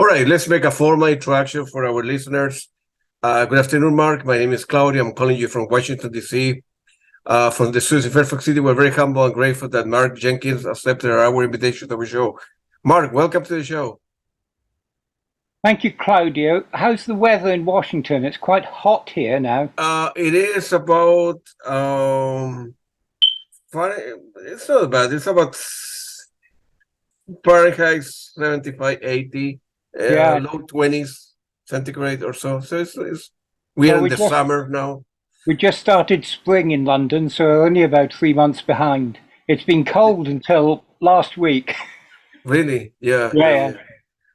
All right, let's make a formal introduction for our listeners. Good afternoon, Mark. My name is Claudia. I'm calling you from Washington, D.C. From the Susan Fairfax City. We're very humble and grateful that Mark Jenkins accepted our invitation to our show. Mark, welcome to the show. Thank you, Claudio. How's the weather in Washington? It's quite hot here now. It is about, it's not bad. It's about Fahrenheit 75, 80, low 20s centigrade or so. So we're in the summer now. We just started spring in London, so we're only about 3 months behind. It's been cold until last week. Really? Yeah.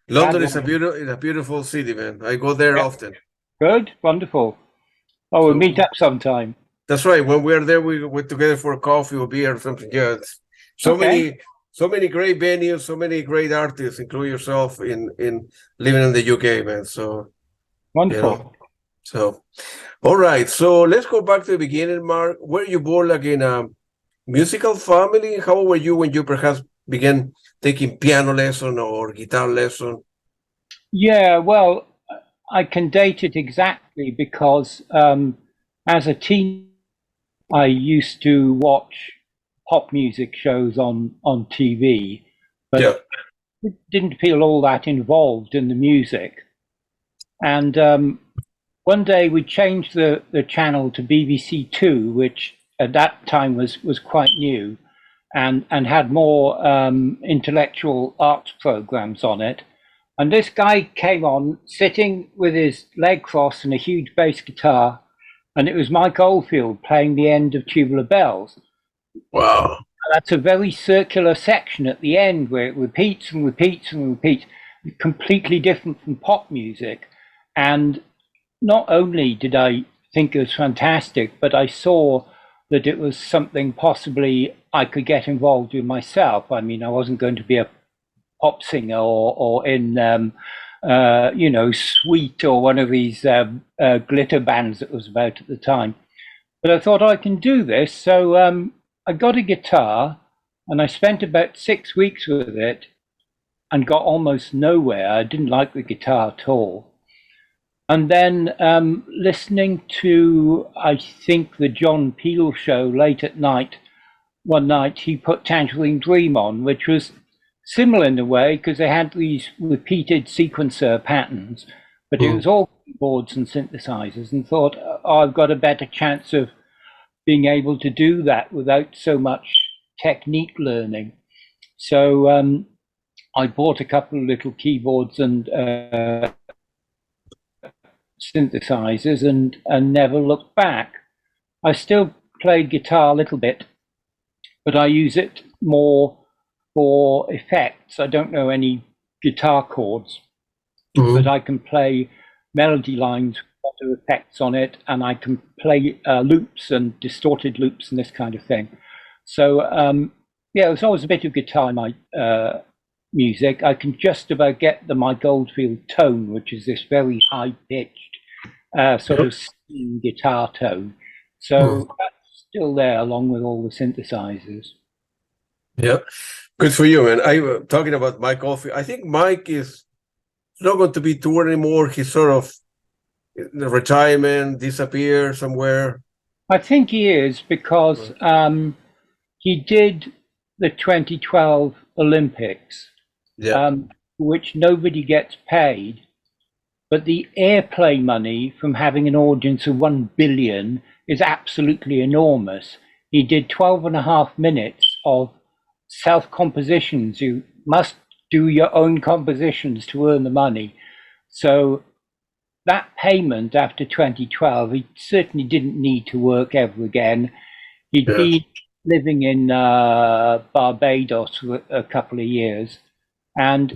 London is a beautiful city, man. I go there often. Good, wonderful. Oh, we'll meet up sometime. That's right. When we're there, we're together for a coffee or beer or something. Yeah, so many great venues, so many great artists, including yourself, in living in the UK, man. So wonderful. So, all right. So let's go back to the beginning, Mark. Were you born like in a musical family? How were you when you perhaps began taking piano lesson or guitar lesson? Yeah, well, I can date it exactly because as a teen, I used to watch pop music shows on TV, but didn't feel all that involved in the music. And one day we changed the channel to BBC Two, which at that time was quite new, and had more intellectual arts programs on it. And this guy came on sitting with his leg crossed and a huge bass guitar, and it was Mike Oldfield playing the end of Tubular Bells. Wow. That's a very circular section at the end where it repeats and repeats and repeats, completely different from pop music. And not only did I think it was fantastic, but I saw that it was something possibly I could get involved with myself. I mean, I wasn't going to be a pop singer or in, Sweet or one of these glitter bands that was about at the time. But I thought I can do this. So I got a guitar and I spent about 6 weeks with it and got almost nowhere. I didn't like the guitar at all. And then listening to, I think, the John Peel show late at night, one night he put Tangerine Dream on, which was similar in a way because they had these repeated sequencer patterns, but it was all keyboards and synthesizers, and thought, oh, I've got a better chance of being able to do that without so much technique learning. So I bought a couple of little keyboards and synthesizers and never looked back. I still play guitar a little bit, but I use it more for effects. I don't know any guitar chords, but I can play melody lines with a lot of effects on it, and I can play loops and distorted loops and this kind of thing. So there's always a bit of guitar in my music. I can just about get the Mike Oldfield tone, which is this very high-pitched sort of guitar tone. So that's still there along with all the synthesizers. Yeah, good for you, man. I talking about Mike Oldfield. I think Mike is not going to be touring anymore. He's sort of in the retirement, disappear somewhere. I think he is because he did the 2012 Olympics, which nobody gets paid. But the airplay money from having an audience of 1 billion is absolutely enormous. He did 12.5 minutes of self-compositions. You must do your own compositions to earn the money. So that payment after 2012, he certainly didn't need to work ever again. He'd been living in Barbados for a couple of years. And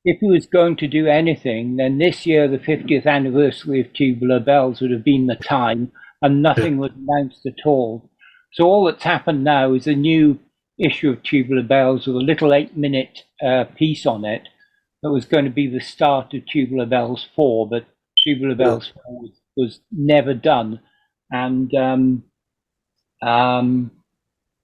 if he was going to do anything, then this year, the 50th anniversary of Tubular Bells would have been the time, and nothing was announced at all. So all that's happened now is a new issue of Tubular Bells with a little 8-minute piece on it that was going to be the start of Tubular Bells 4, but Tubular Bells 4 was never done. And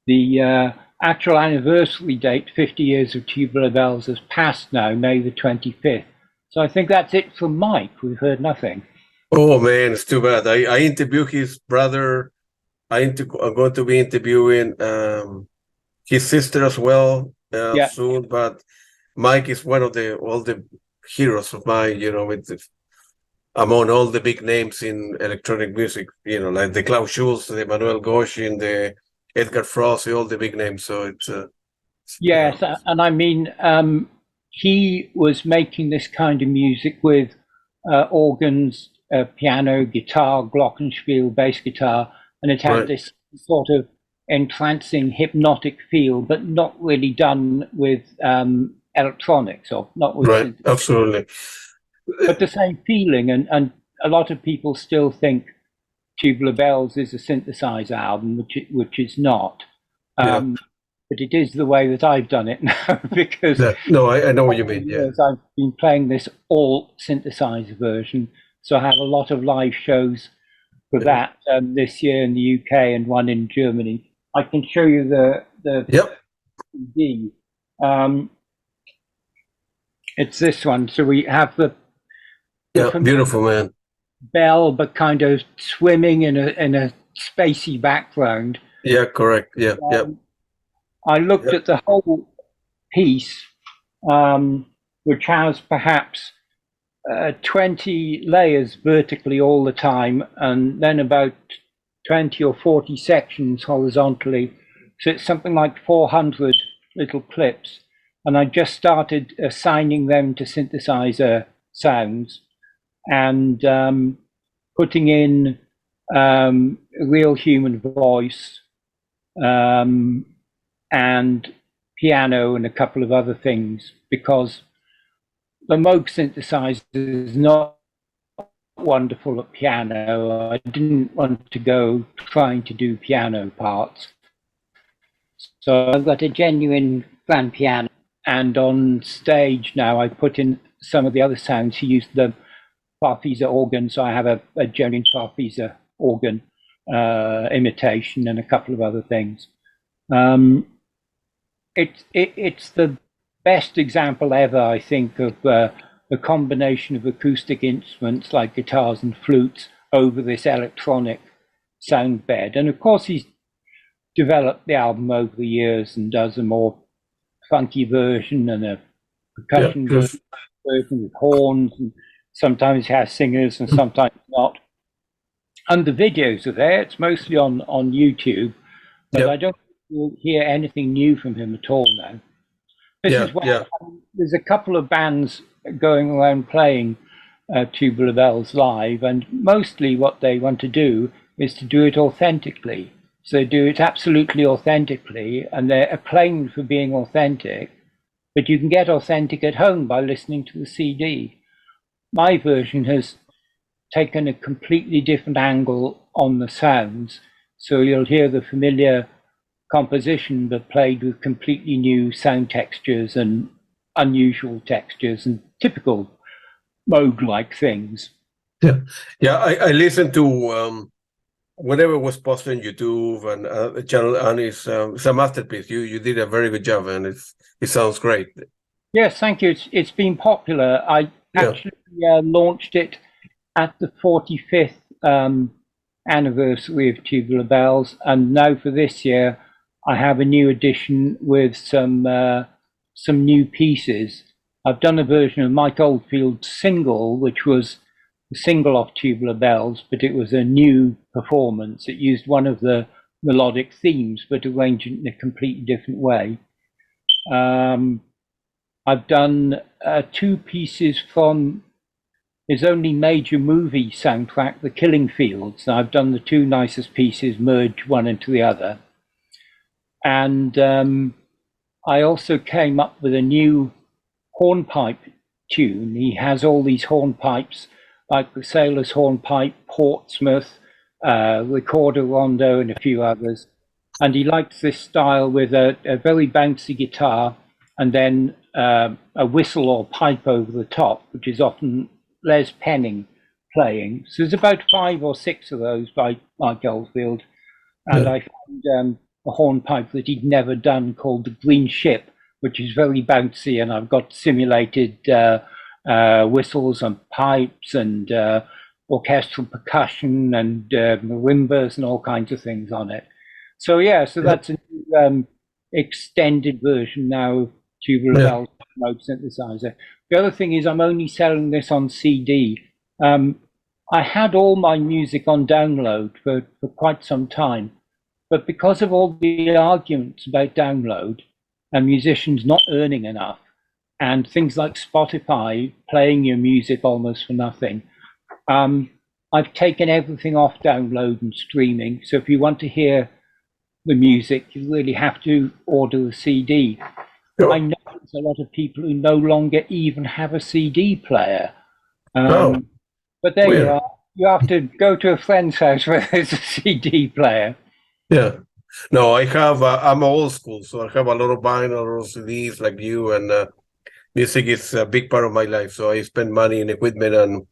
the actual anniversary date, 50 years of Tubular Bells, has passed now, May the 25th. So I think that's it from Mike. We've heard nothing. Oh man, it's too bad. I interviewed his brother. I'm going to be interviewing his sister as well soon. But Mike is one of all the heroes of mine. Among all the big names in electronic music. Like the Klaus Schulze, the Manuel Goshin, the Edgar Frost, all the big names. So it's yes, and I mean he was making this kind of music with organs, piano, guitar, glockenspiel, bass guitar, and it had this sort of entrancing hypnotic feel, but not really done with electronics or not with right. Absolutely. But the same feeling, and a lot of people still think Tubular Bells is a synthesizer album, which is not. But it is the way that I've done it now, because no, I know what you mean. Yeah, I've been playing this all synthesizer version, so I have a lot of live shows for that this year in the UK and one in Germany. I can show you the CD. It's this one. So we have the beautiful, man. Bell, but kind of swimming in a spacey background. Yeah, correct. Yeah, I looked at the whole piece, which has perhaps 20 layers vertically all the time, and then about 20 or 40 sections horizontally. So it's something like 400 little clips. And I just started assigning them to synthesizer sounds and putting in real human voice and piano and a couple of other things, because the Moog synthesizer is not wonderful at piano. I didn't want to go trying to do piano parts. So I've got a genuine grand piano, and on stage now I put in some of the other sounds. He used the Farfisa organ, so I have a genuine Farfisa organ imitation and a couple of other things. It's the best example ever, I think, of the combination of acoustic instruments like guitars and flutes over this electronic sound bed. And of course, he's developed the album over the years and does a more funky version and a percussion version with horns, and sometimes he has singers and sometimes not. And the videos are there. It's mostly on YouTube, but I don't hear anything new from him at all now. This is why there's a couple of bands going around playing Tubular Bells live, and mostly what they want to do is to do it authentically. So they do it absolutely authentically, and they're acclaimed for being authentic, but you can get authentic at home by listening to the CD. My version has taken a completely different angle on the sounds, so you'll hear the familiar composition but played with completely new sound textures and unusual textures and typical Moog-like things. I listened to whenever it was posted on YouTube and the channel, and it's a masterpiece. You did a very good job, and it sounds great. Yes, thank you. It's been popular. I actually launched it at the 45th anniversary of Tubular Bells, and now for this year I have a new edition with some new pieces. I've done a version of Mike Oldfield's single, which was the single off Tubular Bells, but it was a new performance. It used one of the melodic themes, but arranged it in a completely different way. I've done 2 pieces from his only major movie soundtrack, The Killing Fields. I've done the 2 nicest pieces, merged one into the other. And I also came up with a new hornpipe tune. He has all these hornpipes, like the Sailor's Hornpipe, Portsmouth, Recorder Rondo, and a few others. And he likes this style with a very bouncy guitar and then a whistle or pipe over the top, which is often Les Penning playing. So there's about 5 or 6 of those by Mark Oldfield. And I found a hornpipe that he'd never done called the Green Ship, which is very bouncy, and I've got simulated whistles and pipes and orchestral percussion and marimbas and all kinds of things on it. So yeah, so that's a new, extended version now of tubular bells Analog Synthesizer. The other thing is I'm only selling this on CD. I had all my music on download for quite some time, but because of all the arguments about download and musicians not earning enough and things like Spotify playing your music almost for nothing, I've taken everything off download and streaming. So if you want to hear the music, you really have to order a CD. Sure. I know there's a lot of people who no longer even have a CD player. But there you are. You have to go to a friend's house where there's a CD player. Yeah. No, I have, I'm old school, so I have a lot of vinyl or CDs like you, and music is a big part of my life. So I spend money in equipment and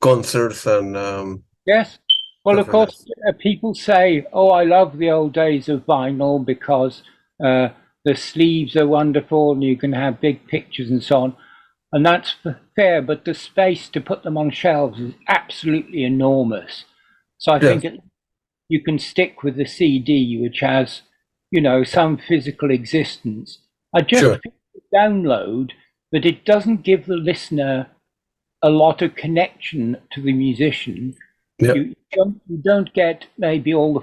concerts and... Yes. Well, of course, people say, oh, I love the old days of vinyl because the sleeves are wonderful and you can have big pictures and so on. And that's fair, but the space to put them on shelves is absolutely enormous. So I think you can stick with the CD, which has, you know, some physical existence. I just download that it doesn't give the listener a lot of connection to the musician. You don't get maybe all the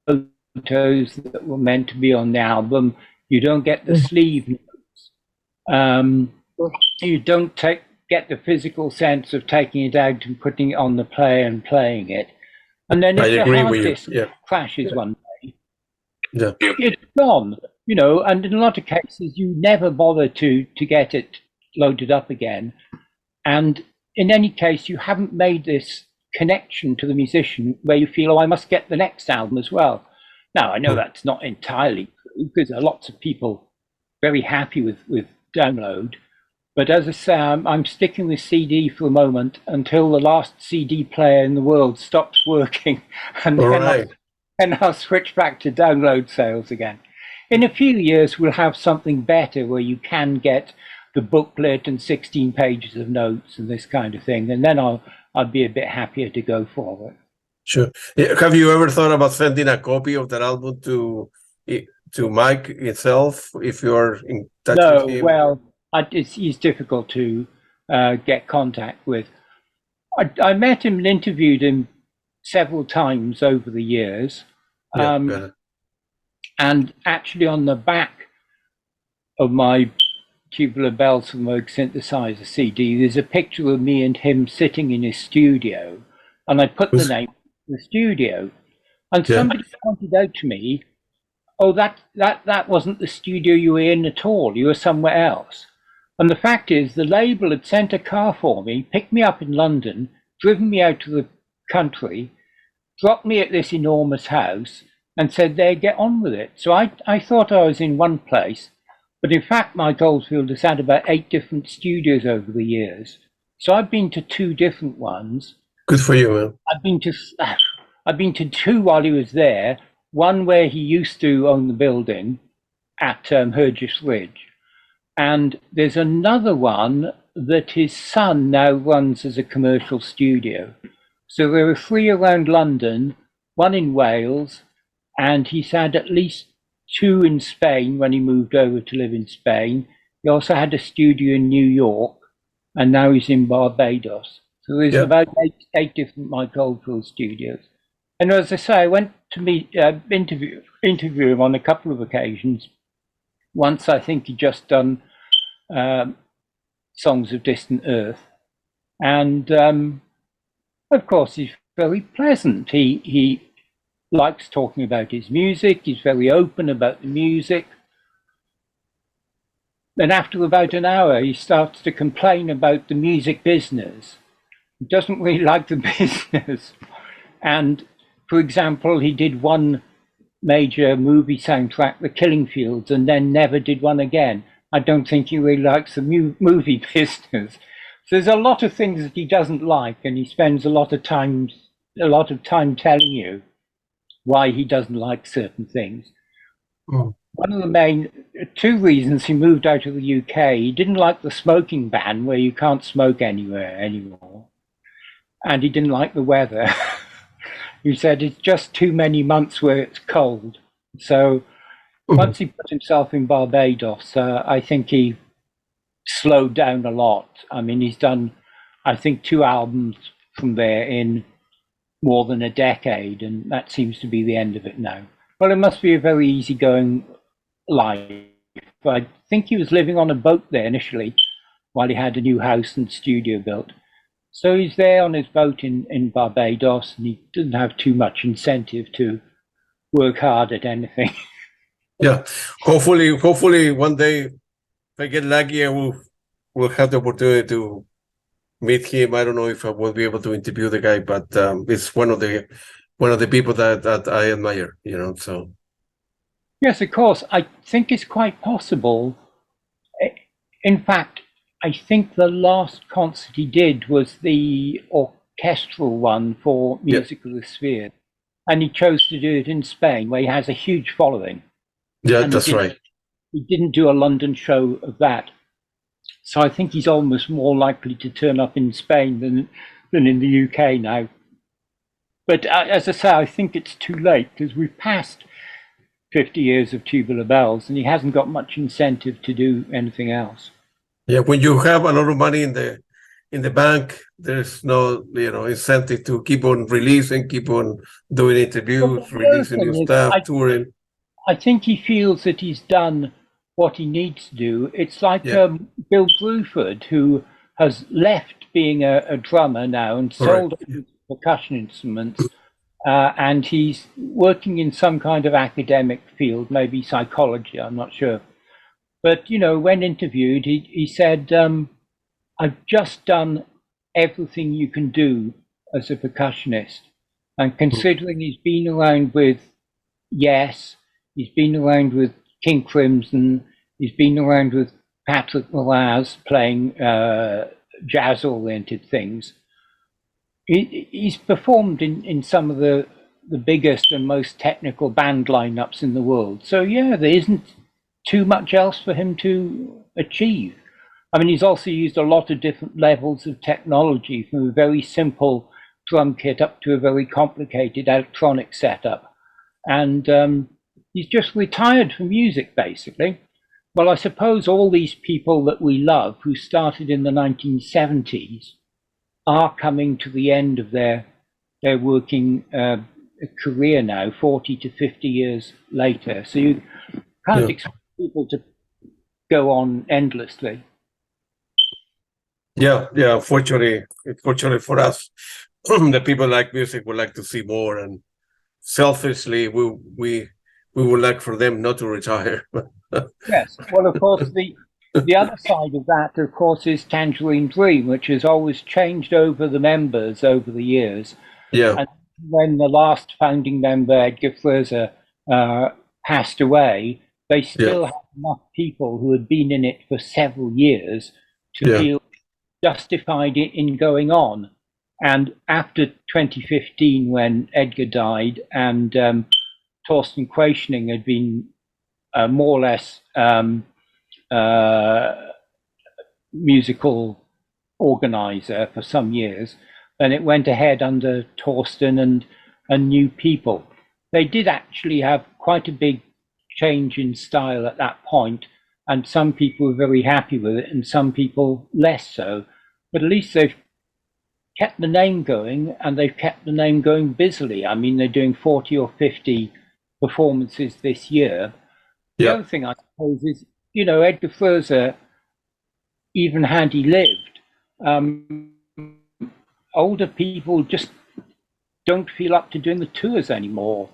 photos that were meant to be on the album. You don't get the sleeve notes. You don't get the physical sense of taking it out and putting it on the player and playing it. And then if the hard disk crashes one day, it's gone. You know, and in a lot of cases, you never bother to get it loaded up again. And in any case, you haven't made this connection to the musician where you feel, oh, I must get the next album as well. Now, I know that's not entirely true because there are lots of people very happy with download. But as I say, I'm sticking with CD for the moment until the last CD player in the world stops working, and then I'll switch back to download sales again. In a few years, we'll have something better where you can get the booklet and 16 pages of notes and this kind of thing, and then I'd be a bit happier to go forward. Sure. Have you ever thought about sending a copy of that album to Mike itself if you're in touch with him? No, well, it's difficult to get contact with. I met him and interviewed him several times over the years. And actually on the back of my Tubular Bells from Analog Synthesizer CD, there's a picture of me and him sitting in his studio. And I put the name of the studio. And somebody pointed out to me, oh, that wasn't the studio you were in at all. You were somewhere else. And the fact is, the label had sent a car for me, picked me up in London, driven me out to the country, dropped me at this enormous house, and said, there, get on with it. So I thought I was in one place, but in fact, Mike Oldfield has had about 8 different studios over the years. So I've been to 2 different ones. Good for you, man. I've been to 2 while he was there. One where he used to own the building at Hergest Ridge. And there's another one that his son now runs as a commercial studio. So there are 3 around London, 1 in Wales, and he's had at least 2 in Spain when he moved over to live in Spain. He also had a studio in New York, and now he's in Barbados. So there's about 8 different Mike Oldfield studios. And as I say, I went to interview him on a couple of occasions. Once I think he'd just done Songs of Distant Earth. And of course, he's very pleasant. He likes talking about his music. He's very open about the music. Then after about an hour, he starts to complain about the music business. He doesn't really like the business. And for example, he did one major movie soundtrack, The Killing Fields, and then never did one again. I don't think he really likes the movie business. So there's a lot of things that he doesn't like, and he spends a lot of time telling you why he doesn't like certain things. One of the main two reasons he moved out of the UK. He didn't like the smoking ban, where you can't smoke anywhere anymore, and he didn't like the weather. He said it's just too many months where it's cold. So once he put himself in Barbados, I think he slowed down a lot. I mean, he's done, I think, 2 albums from there in more than a decade, and that seems to be the end of it now. Well, it must be a very easygoing life. I think he was living on a boat there initially while he had a new house and studio built. So he's there on his boat in Barbados, and he doesn't have too much incentive to work hard at anything. Yeah, hopefully one day, if I get lucky, we'll have the opportunity to meet him. I don't know if I will be able to interview the guy, but it's one of the people that I admire, so. Yes, of course. I think it's quite possible. In fact, I think the last concert he did was the orchestral one for Music of the Sphere, and he chose to do it in Spain, where he has a huge following. Yeah, that's right. He didn't do a London show of that. So I think he's almost more likely to turn up in Spain than in the UK now. But as I say, I think it's too late, because we've passed 50 years of Tubular Bells, and he hasn't got much incentive to do anything else. Yeah, when you have a lot of money in the bank, there's no incentive to keep on releasing, keep on doing interviews, releasing new stuff, touring. I think he feels that he's done what he needs to do. It's like Bill Bruford, who has left being a drummer now and sold percussion instruments, and he's working in some kind of academic field, maybe psychology, I'm not sure. But, when interviewed, he said, I've just done everything you can do as a percussionist. And considering he's been around with Yes, he's been around with King Crimson, he's been around with Patrick Moraz playing jazz-oriented things. He's performed in some of the biggest and most technical band lineups in the world. So, there isn't too much else for him to achieve. I mean, he's also used a lot of different levels of technology, from a very simple drum kit up to a very complicated electronic setup. And he's just retired from music, basically. Well, I suppose all these people that we love, who started in the 1970s, are coming to the end of their working career now, 40 to 50 years later. So you can't expect people to go on endlessly. Yeah. Fortunately for us, the people like music would like to see more, and selfishly, we would like for them not to retire. Yes. Well, of course, the other side of that, of course, is Tangerine Dream, which has always changed over the members over the years. Yeah. And when the last founding member, Edgar Froese, passed away, they still had enough people who had been in it for several years to feel justified in going on. And after 2015, when Edgar died and Torsten Quaeschning had been more or less musical organizer for some years, then it went ahead under Torsten and new people. They did actually have quite a big change in style at that point, and some people were very happy with it and some people less so. But at least they've kept the name going, and they've kept the name going busily. I mean, they're doing 40 or 50 performances this year. The other thing, I suppose, is, Edgar Froese, even had he lived, older people just don't feel up to doing the tours anymore.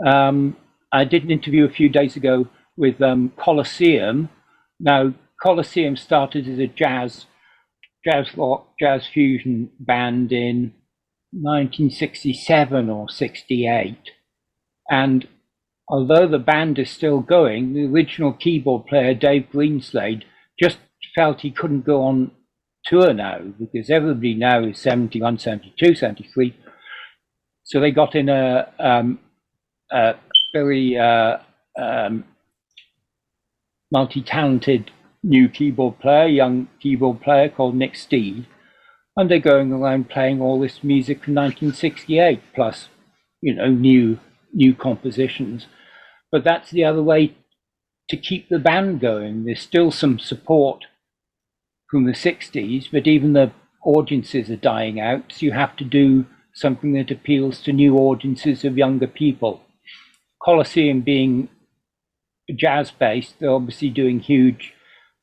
I did an interview a few days ago with Coliseum. Now, Coliseum started as a jazz rock, jazz fusion band in 1967 or 68. And although the band is still going, the original keyboard player, Dave Greenslade, just felt he couldn't go on tour now, because everybody now is 71, 72, 73. So they got in a very multi-talented new keyboard player, young keyboard player called Nick Steed, and they're going around playing all this music from 1968 plus, new compositions. But that's the other way to keep the band going. There's still some support from the 60s, but even the audiences are dying out, so you have to do something that appeals to new audiences of younger people. Coliseum being jazz-based, they're obviously doing huge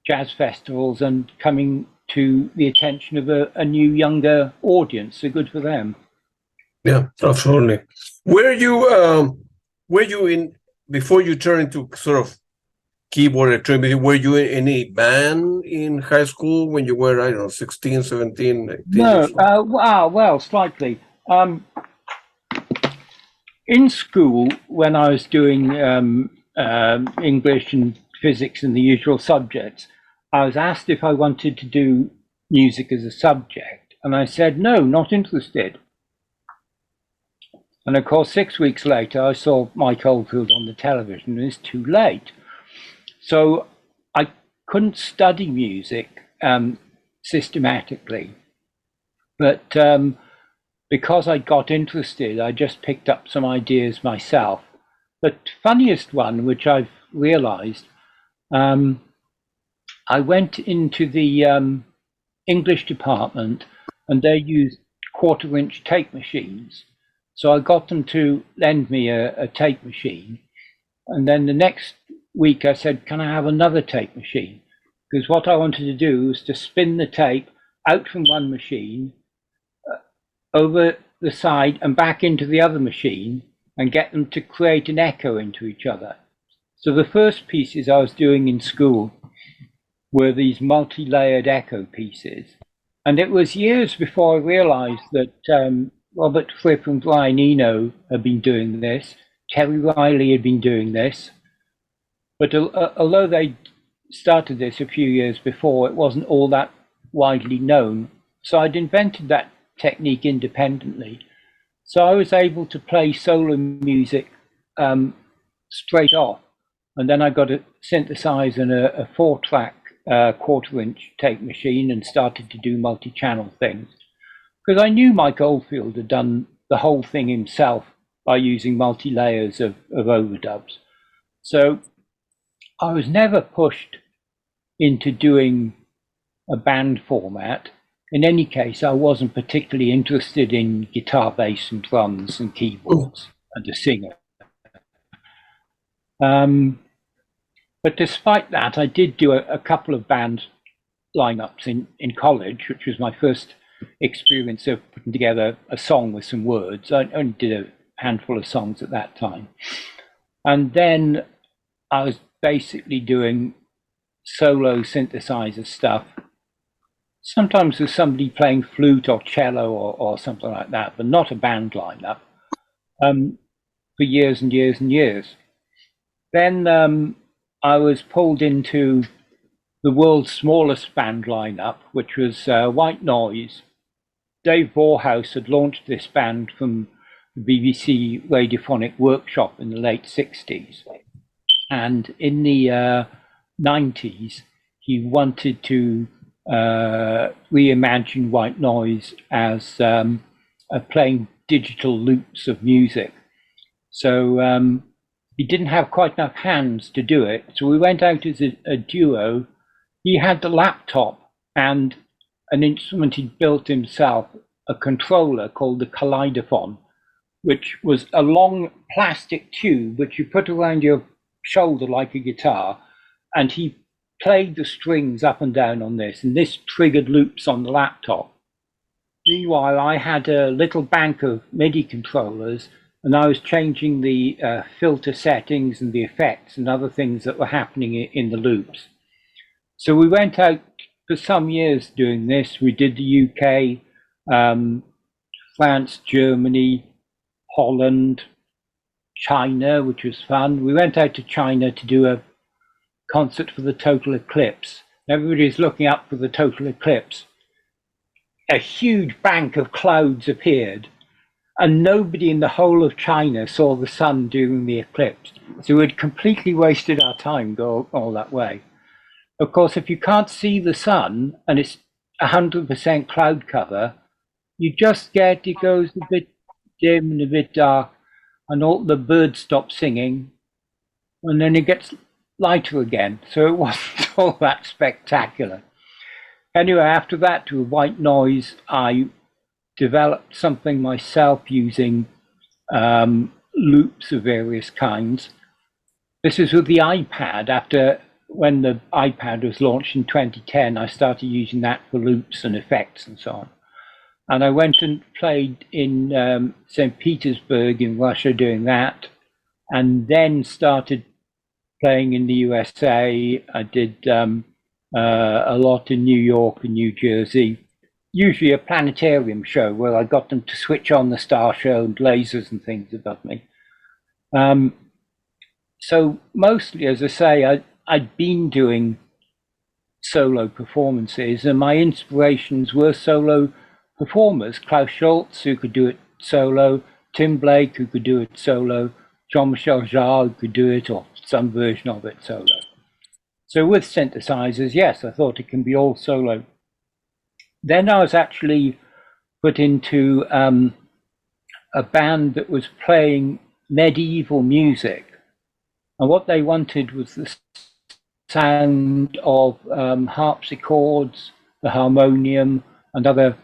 jazz festivals and coming to the attention of a new, younger audience, so good for them. Yeah, absolutely. Were you in, before you turned into sort of keyboard electronic, were you in any band in high school when you were, I don't know, 16, 17, 18 years old? Well, slightly. In school, when I was doing English and physics and the usual subjects, I was asked if I wanted to do music as a subject, and I said, no, not interested. And of course, 6 weeks later, I saw Mike Oldfield on the television, and it's too late. So I couldn't study music systematically, but because I got interested, I just picked up some ideas myself. The funniest one, which I've realized, I went into the English department and they used 1/4-inch tape machines. So I got them to lend me a tape machine. And then the next week I said, can I have another tape machine? Because what I wanted to do was to spin the tape out from one machine, over the side and back into the other machine, and get them to create an echo into each other. So the first pieces I was doing in school were these multi-layered echo pieces. And it was years before I realized that Robert Fripp and Brian Eno had been doing this, Terry Riley had been doing this, but although they started this a few years before, it wasn't all that widely known. So I'd invented that technique independently. So I was able to play solo music straight off. And then I got a synthesizer and a 4-track 1/4-inch tape machine and started to do multi-channel things. Because I knew Mike Oldfield had done the whole thing himself by using multi-layers of overdubs. So I was never pushed into doing a band format. In any case, I wasn't particularly interested in guitar, bass, and drums and keyboards and a singer. But despite that, I did do a couple of band lineups in college, which was my first experience of putting together a song with some words. I only did a handful of songs at that time. And then I was basically doing solo synthesizer stuff, sometimes with somebody playing flute or cello or something like that, but not a band lineup, for years and years and years. Then I was pulled into the world's smallest band lineup, which was White Noise. Dave Vorhaus had launched this band from the BBC Radiophonic Workshop in the late 60s. And in the 90s, he wanted to reimagine White Noise as playing digital loops of music. So he didn't have quite enough hands to do it. So we went out as a duo. He had the laptop and an instrument he'd built himself, a controller called the Kaleidophone, which was a long plastic tube which you put around your shoulder like a guitar, and he played the strings up and down on this, and this triggered loops on the laptop. Meanwhile, I had a little bank of MIDI controllers, and I was changing the filter settings and the effects and other things that were happening in the loops. So we went out for some years doing this. We did the UK, France, Germany, Holland, China, which was fun. We went out to China to do a concert for the total eclipse. Everybody's looking up for the total eclipse. A huge bank of clouds appeared, and nobody in the whole of China saw the sun during the eclipse. So we'd completely wasted our time going all that way. Of course, if you can't see the sun and it's 100% cloud cover, you just get, it goes a bit dim and a bit dark, and all the birds stop singing, and then it gets lighter again. So it wasn't all that spectacular. Anyway, after that, to white noise, I developed something myself using loops of various kinds. This is with the iPad. After when the iPad was launched in 2010, I started using that for loops and effects and so on. And I went and played in St. Petersburg in Russia doing that, and then started playing in the USA. I did a lot in New York and New Jersey, usually a planetarium show where I got them to switch on the star show and lasers and things above me. So mostly, as I say, I'd been doing solo performances, and my inspirations were solo performers. Klaus Schultz, who could do it solo, Tim Blake, who could do it solo, Jean-Michel Jarre, who could do it, or some version of it solo. So with synthesizers, yes, I thought it can be all solo. Then I was actually put into a band that was playing medieval music. And what they wanted was the sound of harpsichords, the harmonium, and other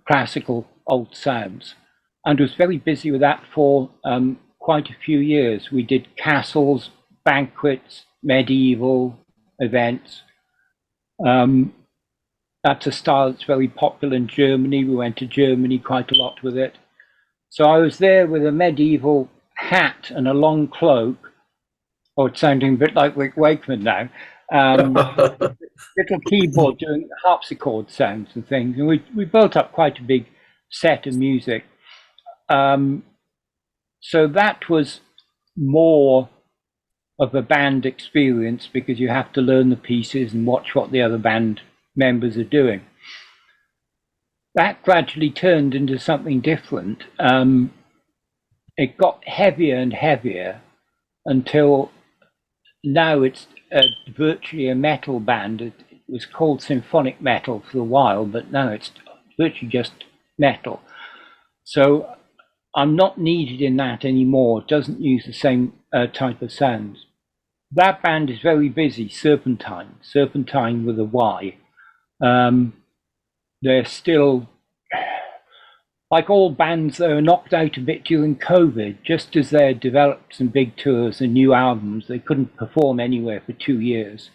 classical old sounds. And was very busy with that for quite a few years. We did castles, banquets, medieval events. That's a style that's very popular in Germany. We went to Germany quite a lot with it. So I was there with a medieval hat and a long cloak. Oh, it's sounding a bit like Rick Wakeman now. Little keyboard doing harpsichord sounds and things. And we built up quite a big set of music. So that was more of a band experience because you have to learn the pieces and watch what the other band members are doing. That gradually turned into something different. It got heavier and heavier until now it's virtually a metal band. It was called symphonic metal for a while, but now it's virtually just metal. So I'm not needed in that anymore. It doesn't use the same type of sounds. That band is very busy, Serpentine with a Y. They're still, like all bands, they were knocked out a bit during COVID. Just as they had developed some big tours and new albums, they couldn't perform anywhere for 2 years.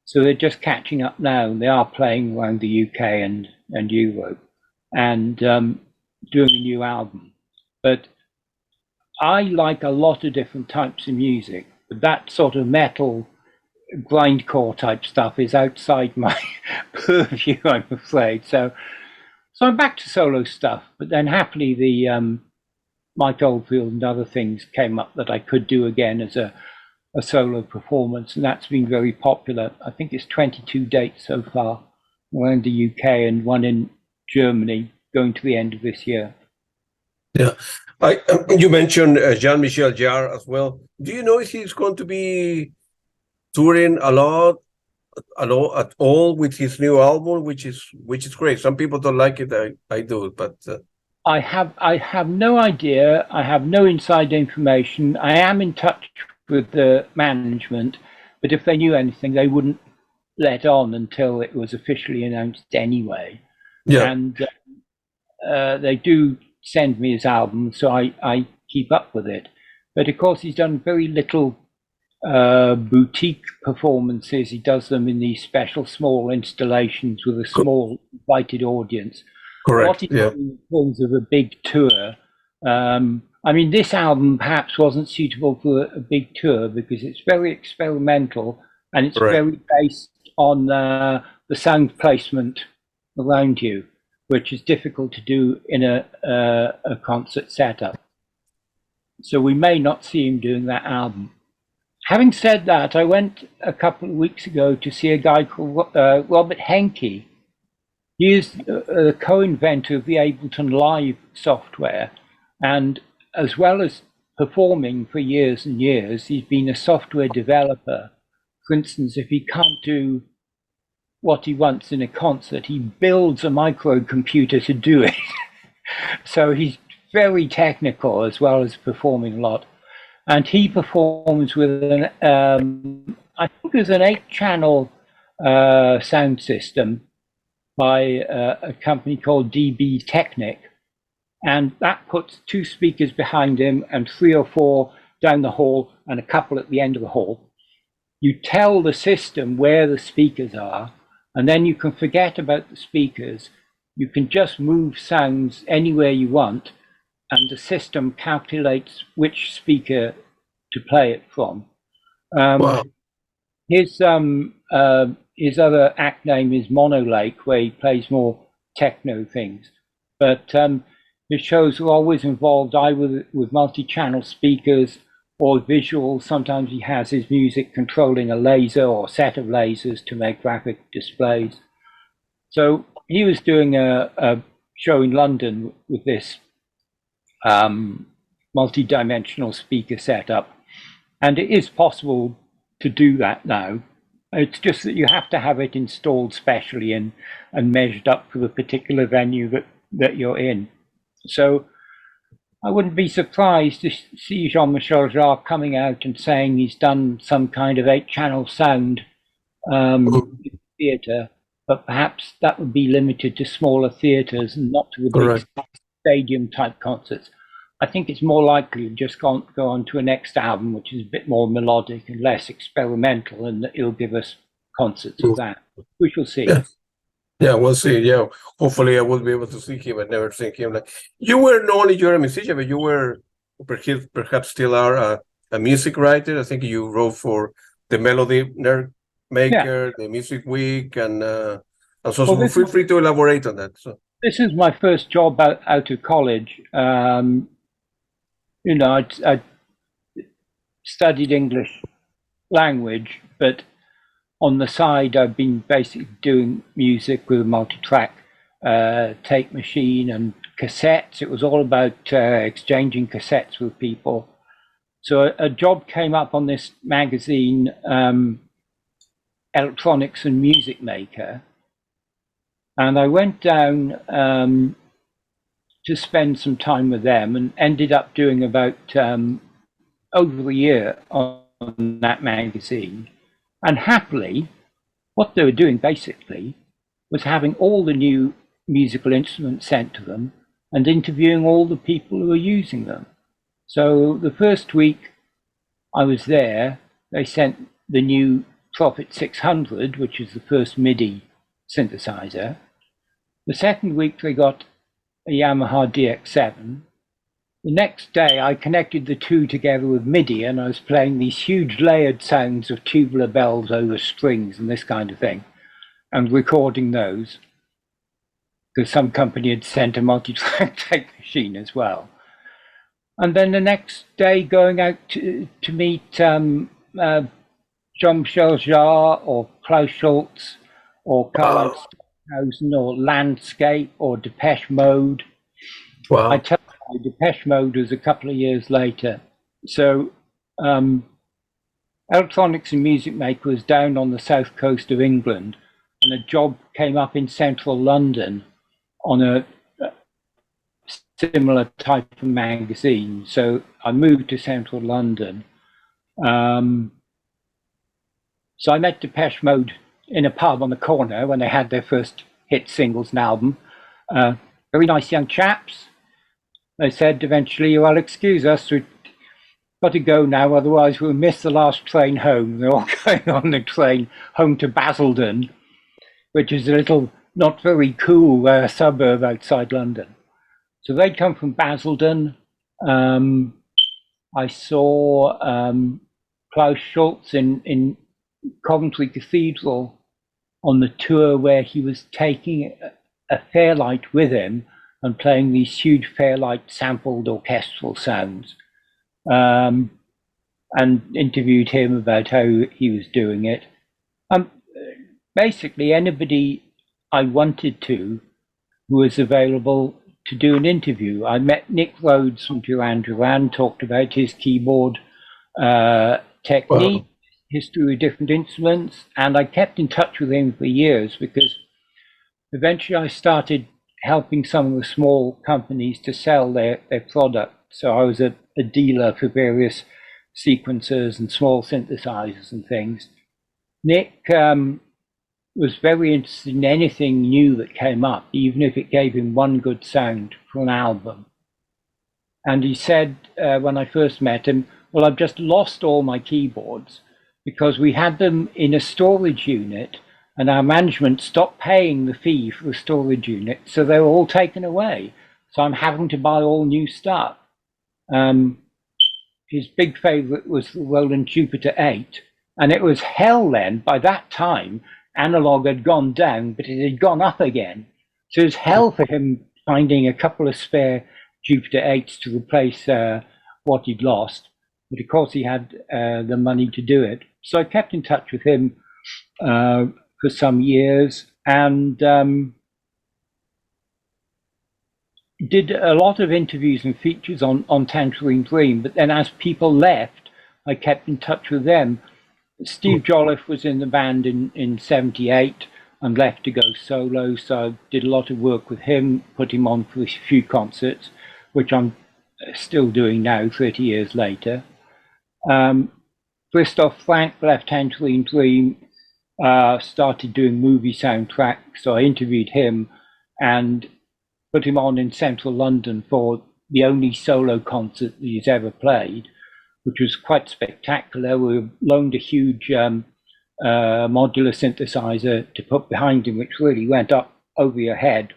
So they're just catching up now, and they are playing around the UK and Europe and doing a new album. But I like a lot of different types of music, but that sort of metal grindcore type stuff is outside my purview, I'm afraid. So I'm back to solo stuff, but then happily the Mike Oldfield and other things came up that I could do again as a solo performance, and that's been very popular. I think it's 22 dates so far around the UK and one in Germany going to the end of this year. Yeah, you mentioned Jean-Michel Jarre as well. Do you know if he's going to be touring a lot at all with his new album, which is great? Some people don't like it. I do, but I have no idea. I have no inside information. I am in touch with the management, but if they knew anything, they wouldn't let on until it was officially announced anyway. Yeah, and they do send me his album, so I keep up with it. But of course, he's done very little boutique performances. He does them in these special small installations with a small invited audience. Correct. What he does in terms of a big tour, I mean, this album perhaps wasn't suitable for a big tour because it's very experimental and it's very based on the sound placement around you, which is difficult to do in a concert setup. So we may not see him doing that album. Having said that, I went a couple of weeks ago to see a guy called Robert Henke. He is the co-inventor of the Ableton Live software, And as well as performing for years and years, he's been a software developer. For instance, if he can't do what he wants in a concert, he builds a microcomputer to do it. So he's very technical as well as performing a lot. And he performs with an, I think there's an 8-channel sound system by a company called DB Technic. And that puts 2 speakers behind him and 3 or 4 down the hall and a couple at the end of the hall. You tell the system where the speakers are, and then you can forget about the speakers. You can just move sounds anywhere you want, and the system calculates which speaker to play it from. Wow. His other act name is Mono Lake, where he plays more techno things. But his shows are always involved either with multi-channel speakers or visual. Sometimes he has his music controlling a laser or a set of lasers to make graphic displays. So he was doing a show in London with this multi-dimensional speaker setup. And it is possible to do that now. It's just that you have to have it installed specially and measured up for the particular venue that you're in. So I wouldn't be surprised to see Jean-Michel Jarre coming out and saying he's done some kind of 8-channel sound in theatre, but perhaps that would be limited to smaller theatres and not to the big stadium-type concerts. I think it's more likely to just go on to a next album, which is a bit more melodic and less experimental, and it'll give us concerts of that. We shall see. Yeah, we'll see. Yeah, hopefully I will be able to see him. I've never seen him. Like, you were not only you're a musician, but you were perhaps still are a music writer. I think you wrote for the Melody Nerd Maker, the Music Week, and so feel free to elaborate on that. So this is my first job out of college. You know, I studied English language, but on the side, I've been basically doing music with a multi-track tape machine and cassettes. It was all about exchanging cassettes with people. So a job came up on this magazine, Electronics and Music Maker, and I went down to spend some time with them and ended up doing about over a year on that magazine. And happily, what they were doing basically was having all the new musical instruments sent to them and interviewing all the people who were using them. So the first week I was there, they sent the new Prophet 600, which is the first MIDI synthesizer. The second week they got a Yamaha DX7. The next day I connected the two together with MIDI, and I was playing these huge layered sounds of tubular bells over strings and this kind of thing, and recording those, because some company had sent a multi-track tape machine as well. And then the next day going out to meet Jean-Michel Jarre or Klaus Schulze or Carlos Stockhausen or Landscape or Depeche Mode. Wow. I tell you, Depeche Mode was a couple of years later. So Electronics and Music Maker was down on the south coast of England, and a job came up in central London on a similar type of magazine. So I moved to central London. So I met Depeche Mode in a pub on the corner when they had their first hit singles and album. Very nice young chaps. They said eventually, "Well, excuse us, we've got to go now, otherwise we'll miss the last train home." They're all going on the train home to Basildon, which is a little not very cool suburb outside London. So they'd come from Basildon. I saw Klaus Schulze in Coventry Cathedral on the tour where he was taking a Fairlight with him and playing these huge Fairlight sampled orchestral sounds, and interviewed him about how he was doing it. Basically, anybody I wanted to who was available to do an interview. I met Nick Rhodes from Duran Duran, talked about his keyboard technique, history of different instruments, and I kept in touch with him for years because eventually I started helping some of the small companies to sell their product. So I was a dealer for various sequencers and small synthesizers and things. Nick was very interested in anything new that came up, even if it gave him one good sound for an album. And he said, when I first met him, well, I've just lost all my keyboards because we had them in a storage unit and our management stopped paying the fee for the storage unit, so they were all taken away. So I'm having to buy all new stuff. His big favorite was the Roland Jupiter 8, and it was hell then. By that time, analog had gone down, but it had gone up again. So it was hell for him finding a couple of spare Jupiter 8s to replace what he'd lost. But of course, he had the money to do it. So I kept in touch with him for some years and did a lot of interviews and features on Tangerine Dream. But then as people left, I kept in touch with them. Steve Jolliffe was in the band in 78 and left to go solo. So I did a lot of work with him, put him on for a few concerts, which I'm still doing now, 30 years later. Christoph Frank left Tangerine Dream, started doing movie soundtracks. So I interviewed him and put him on in central London for the only solo concert that he's ever played, which was quite spectacular. We were loaned a huge modular synthesizer to put behind him, which really went up over your head,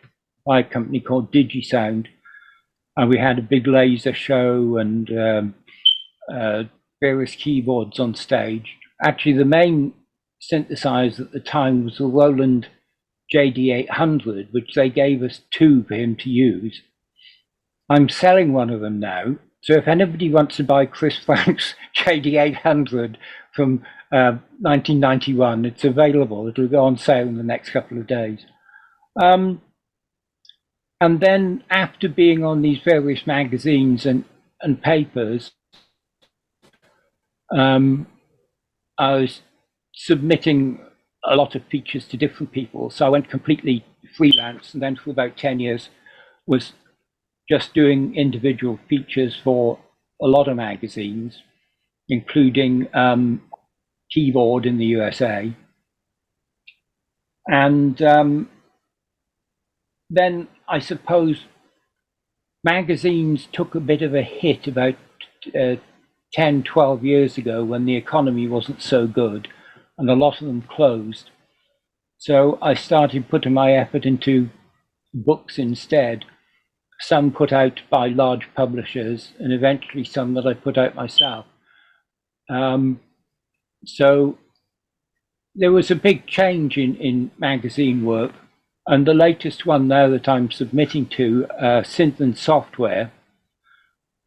by a company called DigiSound. And we had a big laser show and various keyboards on stage. Actually, the main synthesizer at the time was the Roland JD800, which they gave us two for him to use. I'm selling one of them now. So if anybody wants to buy Chris Frank's JD800 from 1991, it's available. It'll go on sale in the next couple of days. And then after being on these various magazines and papers, I was submitting a lot of features to different people. So I went completely freelance, and then for about 10 years was just doing individual features for a lot of magazines, including Keyboard in the USA. And then I suppose magazines took a bit of a hit about 10, 12 years ago when the economy wasn't so good and a lot of them closed. So I started putting my effort into books instead, some put out by large publishers and eventually some that I put out myself. So there was a big change in magazine work, and the latest one now that I'm submitting to, Synth Software,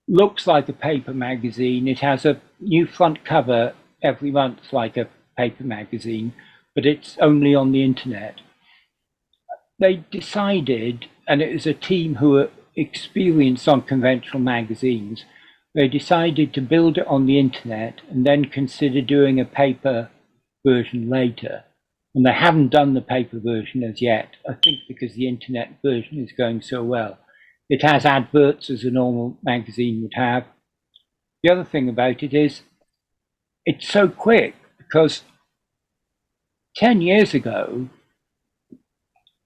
looks like a paper magazine. It has a new front cover every month like a paper magazine, but it's only on the internet. They decided, and it was a team who were experienced on conventional magazines, they decided to build it on the internet and then consider doing a paper version later. And they haven't done the paper version as yet, I think because the internet version is going so well. It has adverts as a normal magazine would have. The other thing about it is it's so quick, because 10 years ago,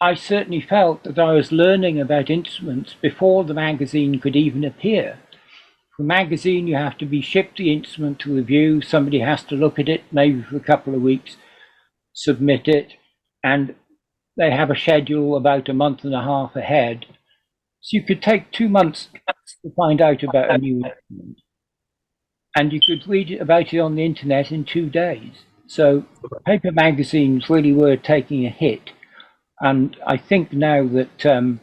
I certainly felt that I was learning about instruments before the magazine could even appear. For a magazine, you have to be shipped the instrument to review, somebody has to look at it maybe for a couple of weeks, submit it, and they have a schedule about a month and a half ahead. So you could take 2 months to find out about a new instrument, and you could read about it on the internet in 2 days. So paper magazines really were taking a hit. And I think now that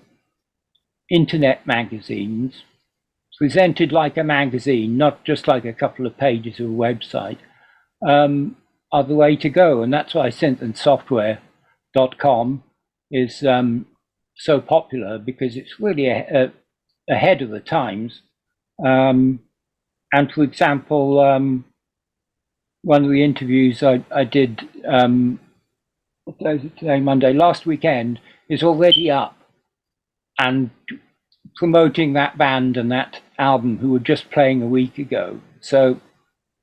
internet magazines, presented like a magazine, not just like a couple of pages of a website, are the way to go. And that's why synthandsoftware.com is so popular because it's really ahead of the times. And for example, one of the interviews I did, what day is it today, Monday, last weekend, is already up and promoting that band and that album who were just playing a week ago. So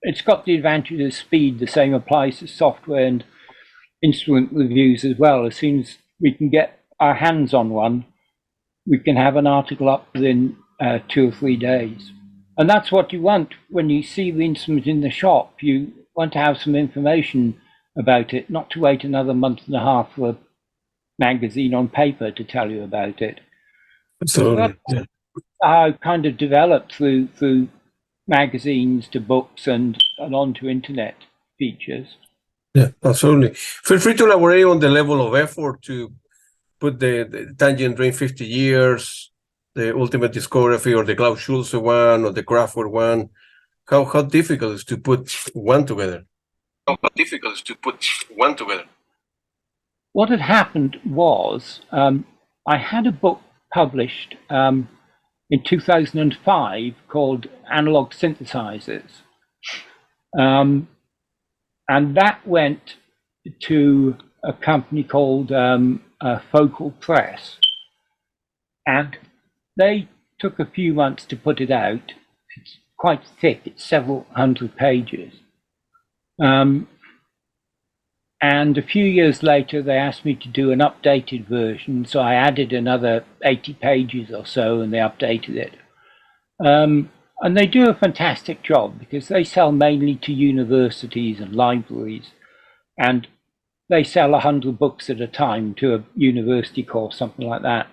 it's got the advantage of speed. The same applies to software and instrument reviews as well. As soon as we can get our hands on one, we can have an article up within 2 or 3 days. And that's what you want when you see the instrument in the shop. You want to have some information about it, not to wait another month and a half for a magazine on paper to tell you about it. Absolutely. So that's how it kind of developed through magazines to books and on to internet features. Yeah, absolutely. Feel free to elaborate on the level of effort to put the Tangerine Dream 50 years, the Ultimate Discography, or the Klaus Schulze one, or the Kraftwerk one. How difficult is to put one together? What had happened was I had a book published in 2005 called Analog Synthesizers. And that went to a company called Focal Press. And they took a few months to put it out. It's quite thick, it's several hundred pages. And a few years later, they asked me to do an updated version. So I added another 80 pages or so, and they updated it. And they do a fantastic job because they sell mainly to universities and libraries. And they sell 100 books at a time to a university course, something like that.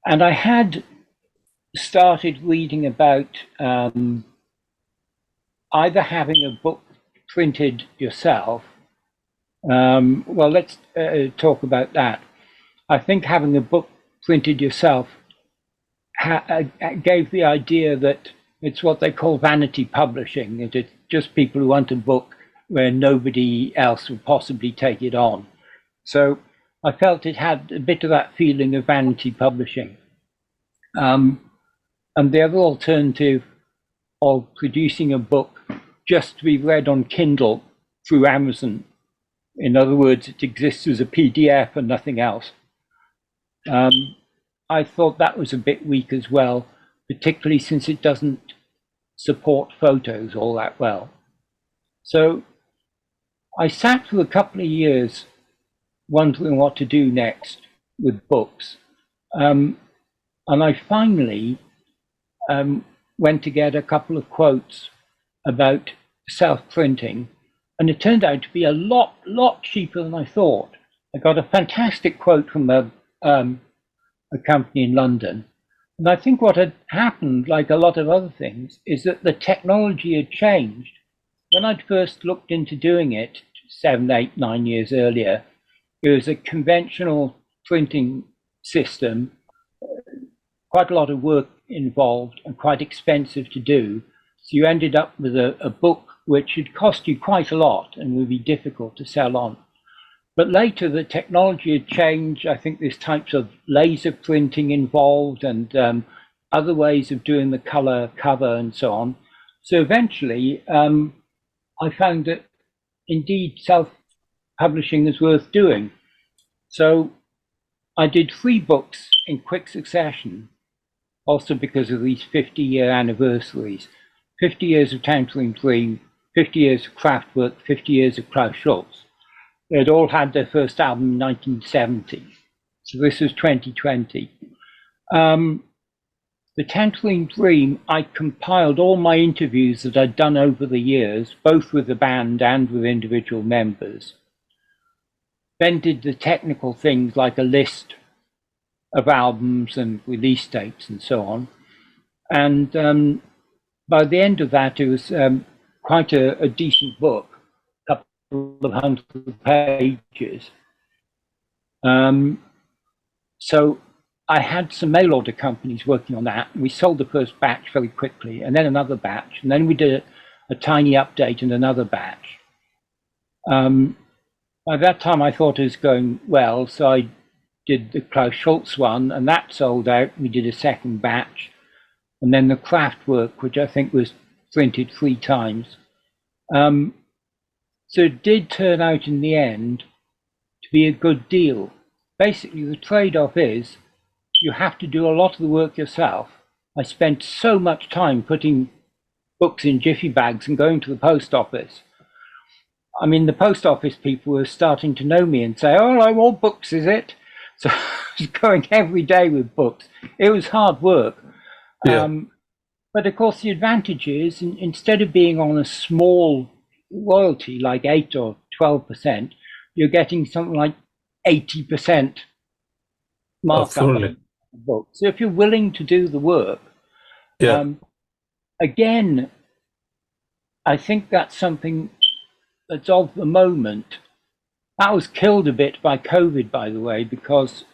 And I had started reading about either having a book printed yourself. Well, let's talk about that. I think having a book printed yourself gave the idea that it's what they call vanity publishing. It's just people who want a book where nobody else would possibly take it on. So I felt it had a bit of that feeling of vanity publishing. And the other alternative of producing a book just to be read on Kindle through Amazon, in other words, it exists as a PDF and nothing else. I thought that was a bit weak as well, particularly since it doesn't support photos all that well. So I sat for a couple of years wondering what to do next with books. And I finally went to get a couple of quotes about self-printing, and it turned out to be a lot cheaper than I thought. I got a fantastic quote from a company in London. And I think what had happened, like a lot of other things, is that the technology had changed. When I'd first looked into doing it 7, 8, 9 years earlier, it was a conventional printing system, quite a lot of work involved and quite expensive to do. So you ended up with a book which would cost you quite a lot and would be difficult to sell on. But later the technology had changed. I think there's types of laser printing involved and other ways of doing the color cover and so on. So eventually I found that indeed self-publishing is worth doing. So I did 3 books in quick succession, also because of these 50-year anniversaries. 50 years of Tangerine Dream, 50 years of Kraftwerk, 50 years of Klaus Schulze. They'd all had their first album in 1970. So this was 2020. The Tangerine Dream, I compiled all my interviews that I'd done over the years, both with the band and with individual members. Then did the technical things like a list of albums and release dates and so on. And by the end of that, it was quite a decent book, a couple of hundred pages. So I had some mail order companies working on that. We sold the first batch very quickly, and then another batch, and then we did a tiny update and another batch. By that time, I thought it was going well, so I did the Klaus Schulze one, and that sold out. We did a second batch, and then the Kraftwerk, which I think was printed 3 times. So it did turn out in the end to be a good deal. Basically, the trade-off is you have to do a lot of the work yourself. I spent so much time putting books in jiffy bags and going to the post office. I mean, the post office people were starting to know me and say, "Oh, I want books, is it?" So I was going every day with books. It was hard work. Yeah. But of course, the advantage is instead of being on a small royalty like 8 or 12%, you're getting something like 80% markup on the book. So if you're willing to do the work, again, I think that's something that's of the moment. That was killed a bit by COVID, by the way, because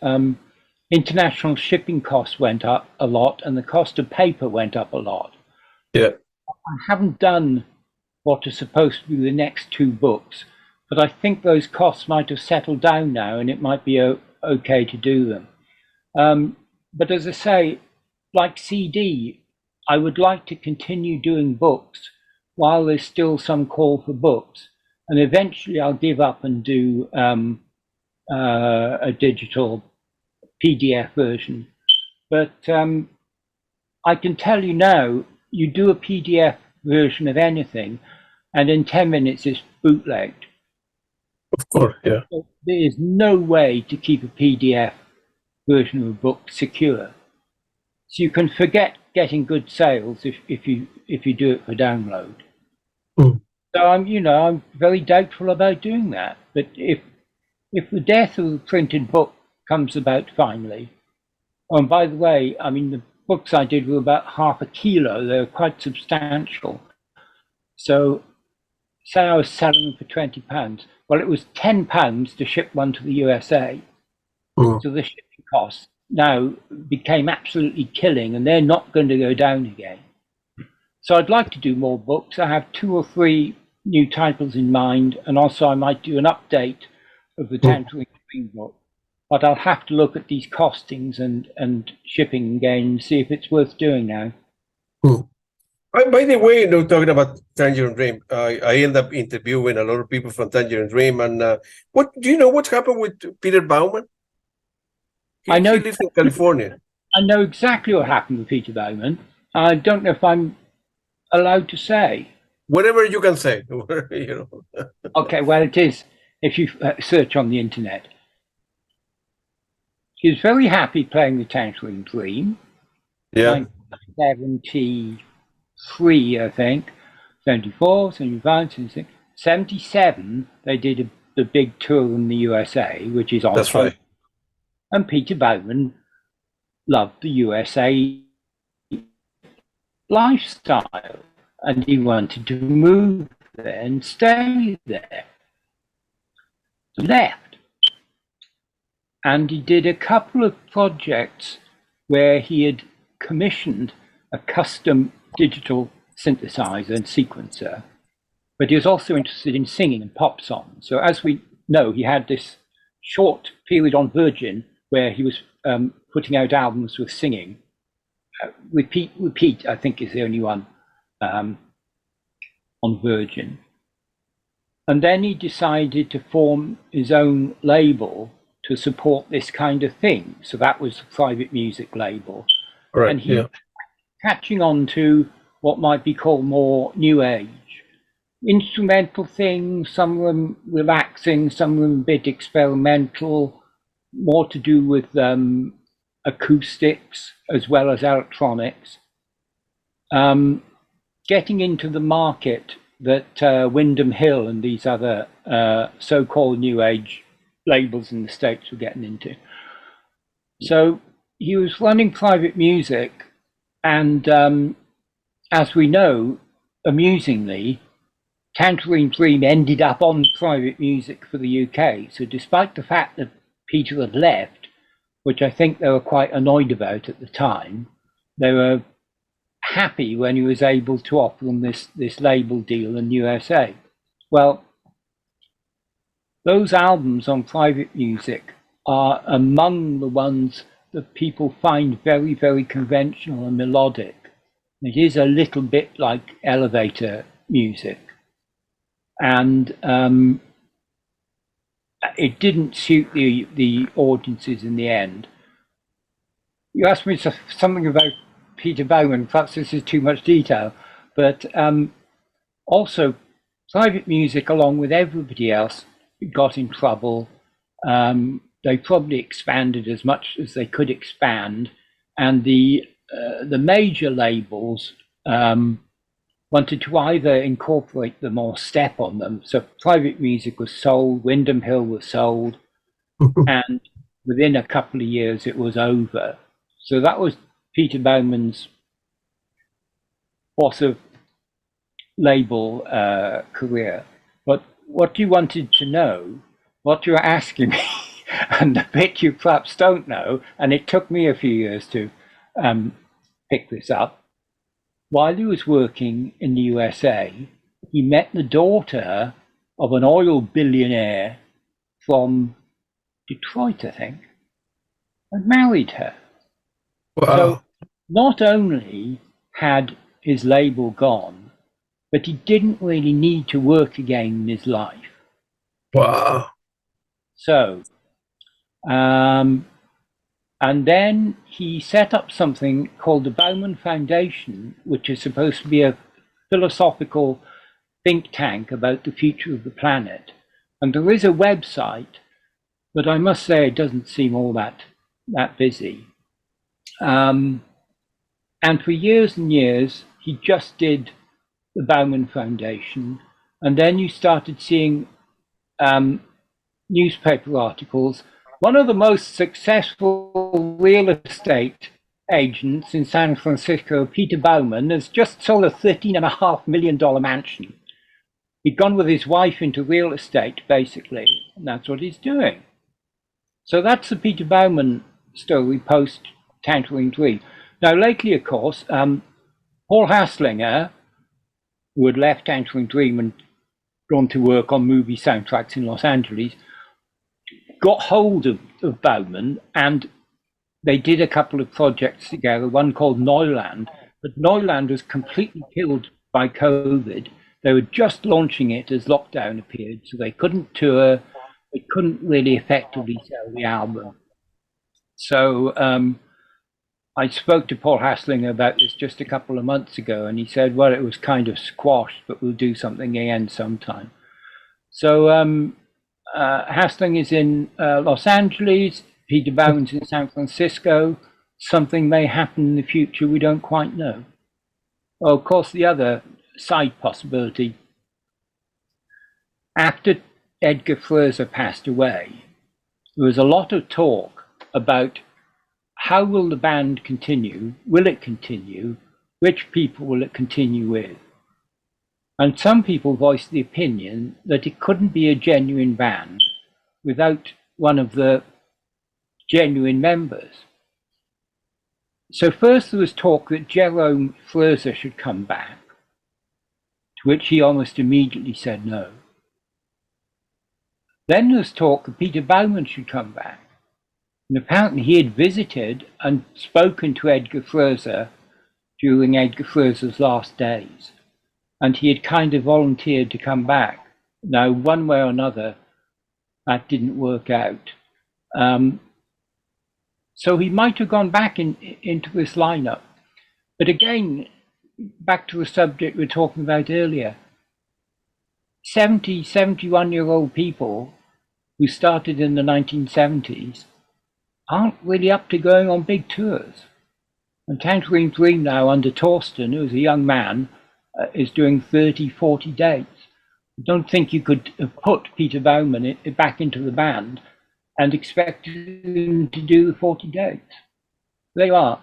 international shipping costs went up a lot and the cost of paper went up a lot. Yeah. I haven't done what are supposed to be the next 2 books, but I think those costs might have settled down now and it might be okay to do them. But as I say, like CD, I would like to continue doing books while there's still some call for books. And eventually I'll give up and do a digital PDF version. But I can tell you now, you do a PDF version of anything, and in 10 minutes it's bootlegged. Of course, yeah. So there is no way to keep a PDF version of a book secure. So you can forget getting good sales if you do it for download. So I'm very doubtful about doing that. But if the death of the printed book comes about finally, and by the way, I mean the books I did were about half a kilo. They were quite substantial. So say I was selling them for £20. Well, it was £10 to ship one to the USA. So the shipping costs now became absolutely killing, and they're not going to go down again. So I'd like to do more books. I have 2 or 3 new titles in mind, and also I might do an update of the Tangerine Dream book. But I'll have to look at these costings and shipping again and see if it's worth doing now. By the way, talking about Tangerine Dream, I end up interviewing a lot of people from Tangerine Dream, and what do you know what's happened with Peter Baumann? He lives in California. I know exactly what happened with Peter Baumann. I don't know if I'm allowed to say. Whatever you can say. Okay, well, it is if you search on the internet. He was very happy playing the Tangerine Dream. Yeah. 1973, I think. 74, 75, 76. 77, they did the big tour in the USA, which is on. That's right. And Peter Baumann loved the USA lifestyle, and he wanted to move there and stay there. So left, and he did a couple of projects where he had commissioned a custom digital synthesizer and sequencer, but he was also interested in singing and pop songs. So as we know, he had this short period on Virgin where he was putting out albums with singing. Repeat, I think, is the only one on Virgin. And then he decided to form his own label to support this kind of thing. So that was the private music label. Right, and he was catching on to what might be called more new age. Instrumental things, some of them relaxing, some of them a bit experimental, more to do with acoustics as well as electronics. Getting into the market that Windham Hill and these other so-called new age labels in the States were getting into. So he was running private music, and as we know, amusingly, Tangerine Dream ended up on private music for the UK. So despite the fact that Peter had left, which I think they were quite annoyed about at the time, they were happy when he was able to offer them this label deal in USA. Well, those albums on private music are among the ones that people find very, very conventional and melodic. It is a little bit like elevator music. And it didn't suit the audiences in the end. You asked me something about Peter Baumann. Perhaps this is too much detail, but also private music, along with everybody else, got in trouble. They probably expanded as much as they could expand, and the major labels wanted to either incorporate them or step on them. So private music was sold, Windham Hill was sold, and within a couple of years it was over. So that was Peter Baumann's boss of label career. But what you wanted to know, what you're asking me, and the bit you perhaps don't know, and it took me a few years to pick this up. While he was working in the USA, he met the daughter of an oil billionaire from Detroit, I think, and married her. Wow. So not only had his label gone, but he didn't really need to work again in his life. Wow. So, and then he set up something called the Baumann Foundation, which is supposed to be a philosophical think tank about the future of the planet. And there is a website, but I must say it doesn't seem all that busy. And for years and years, he just did the Baumann Foundation. And then you started seeing newspaper articles. One of the most successful real estate agents in San Francisco, Peter Baumann, has just sold a $13.5 million mansion. He'd gone with his wife into real estate, basically, and that's what he's doing. So that's the Peter Baumann story post Tangerine Dream. Now, lately, of course, Paul Haslinger, who had left Tangerine Dream and gone to work on movie soundtracks in Los Angeles, got hold of Baumann, and they did a couple of projects together, one called Neuland, but Neuland was completely killed by COVID. They were just launching it as lockdown appeared, so they couldn't tour, they couldn't really effectively sell the album. So I spoke to Paul Haslinger about this just a couple of months ago, and he said, well, it was kind of squashed, but we'll do something again sometime. So Haslinger is in Los Angeles, Peter Baumann's in San Francisco. Something may happen in the future, we don't quite know. Well, of course, the other side possibility, after Edgar Froese passed away, there was a lot of talk about how will the band continue? Will it continue? Which people will it continue with? And some people voiced the opinion that it couldn't be a genuine band without one of the genuine members. So first there was talk that Jerome Froese should come back, to which he almost immediately said no. Then there was talk that Peter Baumann should come back. And apparently he had visited and spoken to Edgar Froese during Edgar Froese's last days. And he had kind of volunteered to come back. Now, one way or another, that didn't work out. So he might have gone back into this lineup. But again, back to the subject we were talking about earlier, 70, 71-year-old people who started in the 1970s aren't really up to going on big tours. And Tangerine Dream now under Torsten, who's a young man, is doing 30, 40 dates. I don't think you could have put Peter Baumann back into the band and expect him to do the 40 dates. There you are.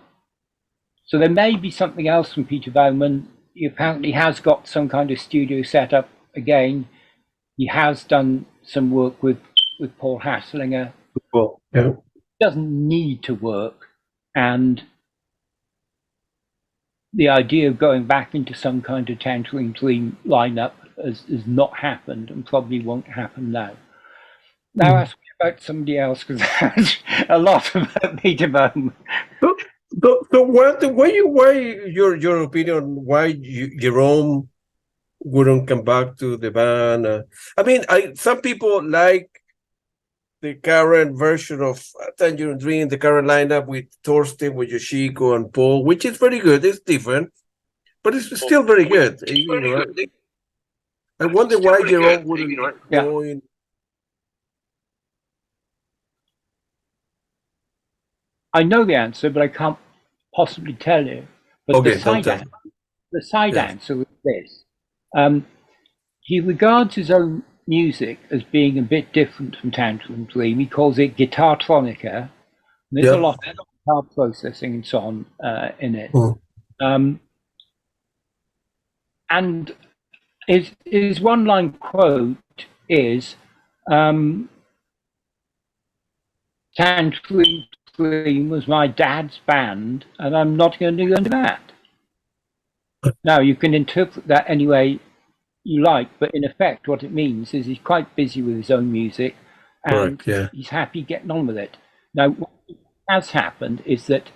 So there may be something else from Peter Baumann. He apparently has got some kind of studio set up again. He has done some work with Paul Haslinger. Well, yeah. Doesn't need to work, and the idea of going back into some kind of Tangerine Dream lineup has not happened and probably won't happen now. Now ask me about somebody else, because there's a lot about Peter Baumann. So why your opinion, why Jerome wouldn't come back to the band? I mean, some people like the current version of Tangerine Dream, the current lineup with Thorsten, with Yoshiko and Paul, which is very good. It's different, but it's still very good. You know, I wonder why Jerome wouldn't join. I know the answer, but I can't possibly tell you. But Okay, the side answer is this. He regards his own music as being a bit different from Tangerine Dream. He calls it guitar-tronica. There's a lot of guitar processing and so on in it. And his one-line quote is, Tangerine Dream was my dad's band, and I'm not going to go into that. Now, you can interpret that any way you like, but in effect, what it means is he's quite busy with his own music, and he's happy getting on with it. Now, what has happened is that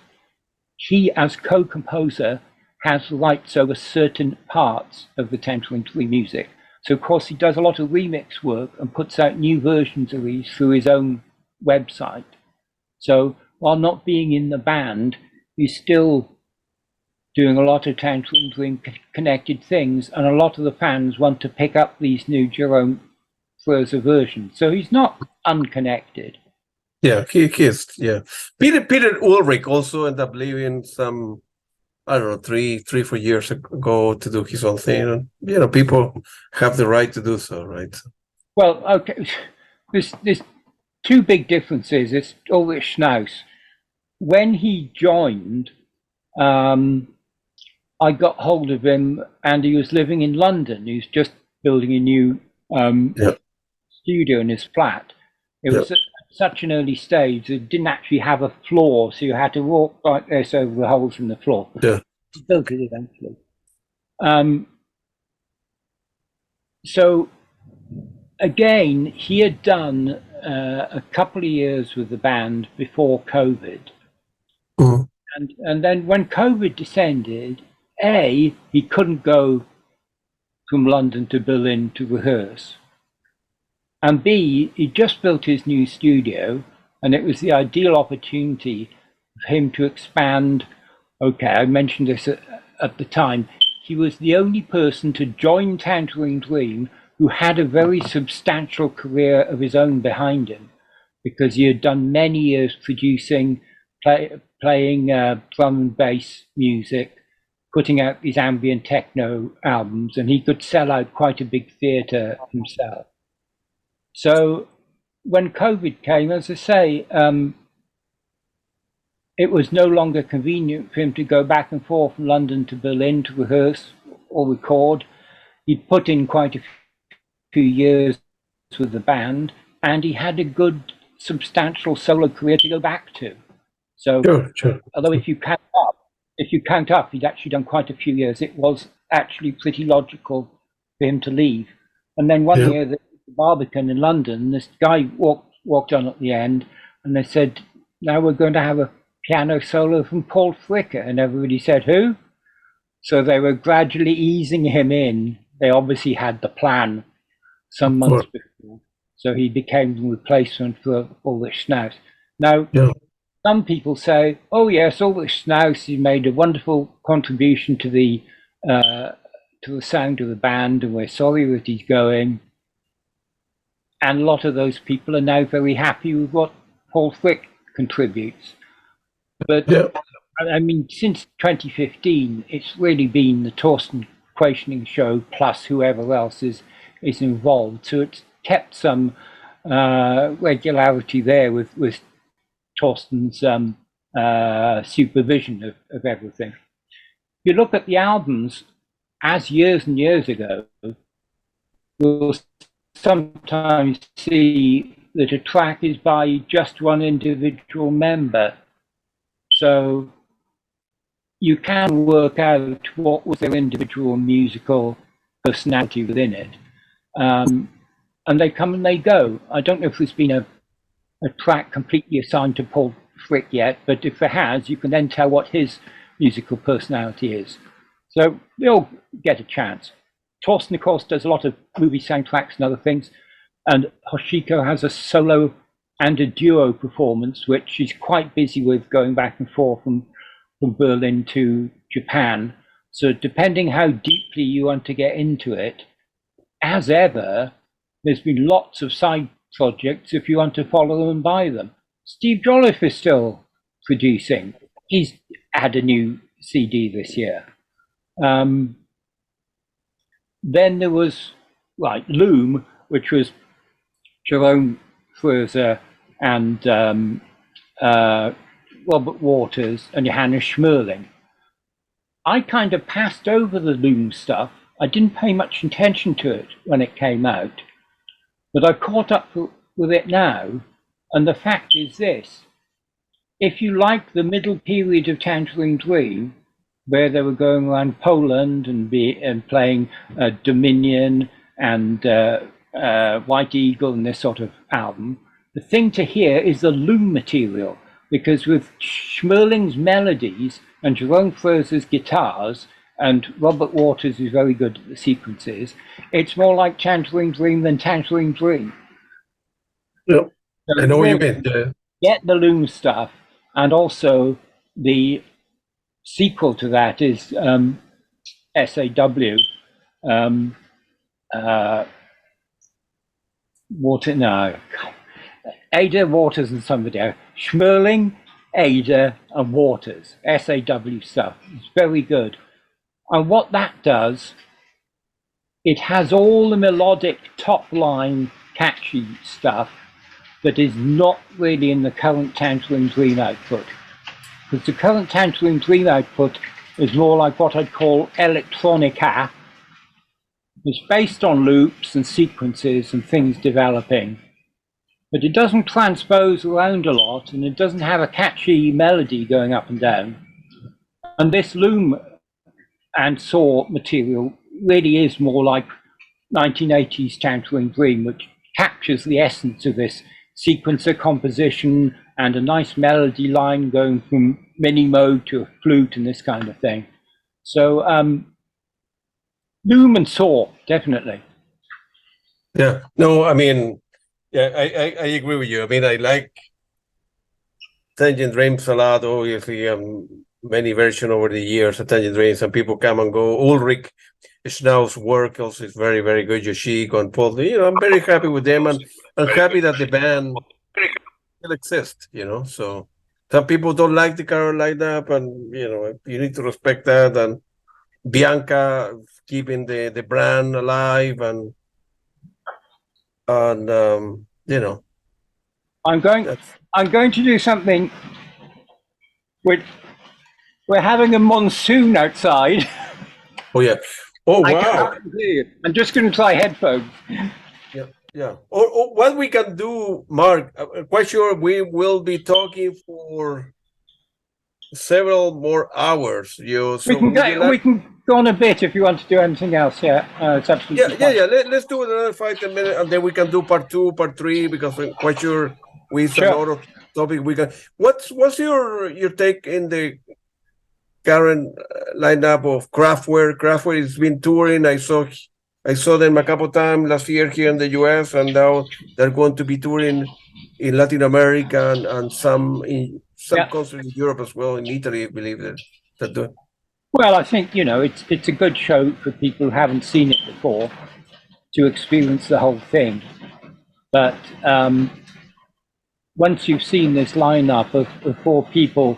he, as co-composer, has rights over certain parts of the Tangerine Dream music. So, of course, he does a lot of remix work and puts out new versions of these through his own website. So, while not being in the band, he's still doing a lot of Tangerine Dream connected things, and a lot of the fans want to pick up these new Jerome Furzer versions. So he's not unconnected. Yeah, he is. Yeah, Peter Ulrich also ended up leaving some, I don't know, 4 years ago to do his own thing. And, you know, people have the right to do so, right? Well, okay, there's two big differences. It's Ulrich Schnaus. When he joined, I got hold of him, and he was living in London. He was just building a new studio in his flat. It was at such an early stage that it didn't actually have a floor, so you had to walk like this over the holes in the floor. He built it eventually. So again, he had done a couple of years with the band before COVID. And then when COVID descended, A, he couldn't go from London to Berlin to rehearse. And B, he just built his new studio, and it was the ideal opportunity for him to expand. Okay, I mentioned this at the time. He was the only person to join Tangerine Dream who had a very substantial career of his own behind him, because he had done many years producing, playing drum and bass music, putting out these ambient techno albums, and he could sell out quite a big theatre himself. So when COVID came, as I say, it was no longer convenient for him to go back and forth from London to Berlin to rehearse or record. He'd put in quite a few years with the band, and he had a good, substantial solo career to go back to. So, although if you count up, he'd actually done quite a few years. It was actually pretty logical for him to leave. And then one year, the Barbican in London, this guy walked on at the end, and they said, "Now we're going to have a piano solo from Paul Fricker," and everybody said, "Who?" So they were gradually easing him in. They obviously had the plan some months before, so he became the replacement for Ulrich Schnaus. Now, some people say, "Oh yes, Ulrich Schnaus, he made a wonderful contribution to the sound of the band, and we're sorry that he's going." And a lot of those people are now very happy with what Paul Frick contributes. But I mean, since 2015, it's really been the Thorsten Questioning show plus whoever else is involved. So it's kept some regularity there with Thorsten's supervision of everything. If you look at the albums, as years and years ago, you'll sometimes see that a track is by just one individual member. So you can work out what was their individual musical personality within it. and they come and they go. I don't know if there's been a track completely assigned to Paul Frick yet, but if there has, you can then tell what his musical personality is. So they all get a chance. Torsten, of course, does a lot of movie soundtracks and other things, and Hoshiko has a solo and a duo performance, which she's quite busy with, going back and forth from Berlin to Japan. So depending how deeply you want to get into it, as ever, there's been lots of side projects if you want to follow them and buy them. Steve Jolliffe is still producing. He's had a new CD this year. Then there was Loom, which was Jerome Froese and Robert Waters and Johannes Schmerling. I kind of passed over the Loom stuff. I didn't pay much attention to it when it came out, but I've caught up with it now, and the fact is this: if you like the middle period of Tangerine Dream, where they were going around Poland and playing Dominion and White Eagle and this sort of album, the thing to hear is the Loom material, because with Schmerling's melodies and Jerome Froese's guitars, and Robert Waters is very good at the sequences, it's more like Tangerine Dream than Tangerine Dream. Yeah, So I know what you mean. Get the Loom stuff, and also the sequel to that is SAW. Ada, Waters, and somebody else. Schmerling, Ada, and Waters. SAW stuff. It's very good. And what that does, it has all the melodic top line catchy stuff that is not really in the current Tangerine Dream output. Because the current Tangerine Dream output is more like what I'd call electronica. It's based on loops and sequences and things developing, but it doesn't transpose around a lot, and it doesn't have a catchy melody going up and down. And this Loom and SAW material really is more like 1980s Tangerine Dream, which captures the essence of this sequencer composition and a nice melody line going from mini mode to a flute and this kind of thing. So Loom and SAW, definitely. Yeah, no, I mean, yeah, I agree with you. I mean, I like Tangerine Dreams a lot, obviously, many versions over the years of Tangerine Dreams, and people come and go. Ulrich Schnauz's work also is very, very good. Yoshiko and Paul, I'm very happy with them, and I'm happy that the band still exists, So some people don't like the current lineup, and, you need to respect that. And Bianca keeping the brand alive, and I'm going to do something. We're having a monsoon outside. Oh yeah. Oh wow. I'm just going to try headphones. Yeah. Or what we can do, Mark, I'm quite sure we will be talking for several more hours. So we can go on a bit if you want to do anything else. Yeah, it's absolutely fine. Let's do another 5-10 minutes, and then we can do part 2, part 3, because I'm quite sure with a lot of topic we can. What's your take in the current lineup of Kraftwerk? Kraftwerk has been touring. I saw them a couple of times last year here in the US, and now they're going to be touring in Latin America and some concerts in Europe as well, in Italy, I believe they're doing. Well, I think, it's a good show for people who haven't seen it before to experience the whole thing. But once you've seen this lineup of 4 people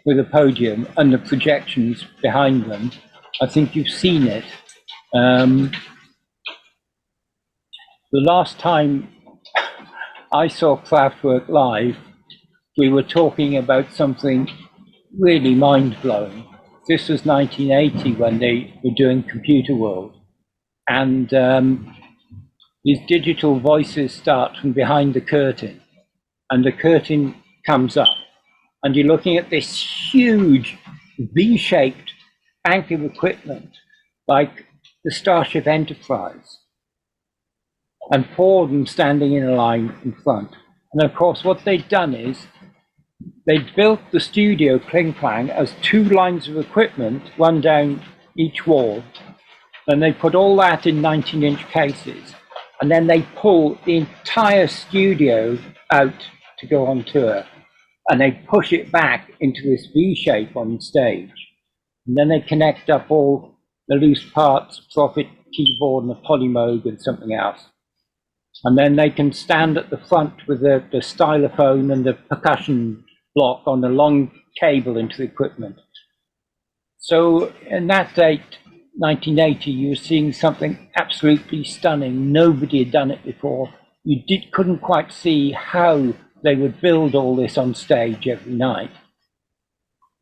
with a podium and the projections behind them, I think you've seen it. The last time I saw Kraftwerk live, we were talking about something really mind-blowing. This was 1980 when they were doing Computer World, and these digital voices start from behind the curtain, and the curtain comes up, and you're looking at this huge V-shaped bank of equipment like the Starship Enterprise. and 4 of them standing in a line in front. And of course, what they'd done is they'd built the studio Kling Klang as 2 lines of equipment run down each wall, and they put all that in 19-inch cases, and then they pull the entire studio out to go on tour, and they push it back into this V shape on stage, and then they connect up all the loose parts, Prophet keyboard and a Polymoog and something else, and then they can stand at the front with the stylophone and the percussion block on the long cable into the equipment. So in that date, 1980, you were seeing something absolutely stunning. Nobody had done it before. You couldn't quite see how they would build all this on stage every night.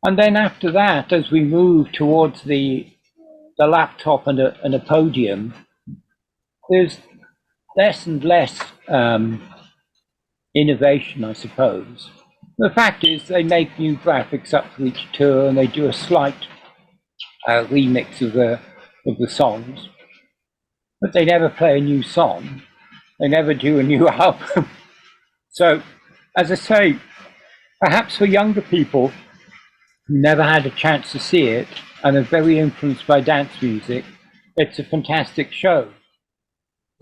And then after that, as we moved towards the laptop and a podium, there's less and less innovation, I suppose. The fact is, they make new graphics up for each tour, and they do a slight remix of the songs, but they never play a new song. They never do a new album. So, as I say, perhaps for younger people who never had a chance to see it and are very influenced by dance music, it's a fantastic show.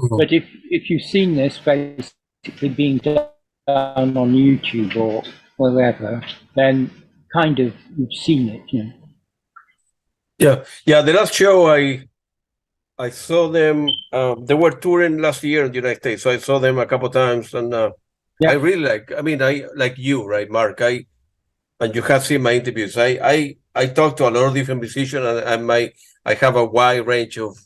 Mm-hmm. But if you've seen this basically being done on YouTube or wherever, then kind of you've seen it, you know. Yeah. The last show I saw them. They were touring last year in the United States, so I saw them a couple of times, and I really like. I mean, I like you, right, Mark? And you have seen my interviews. I talk to a lot of different musicians, and I have a wide range of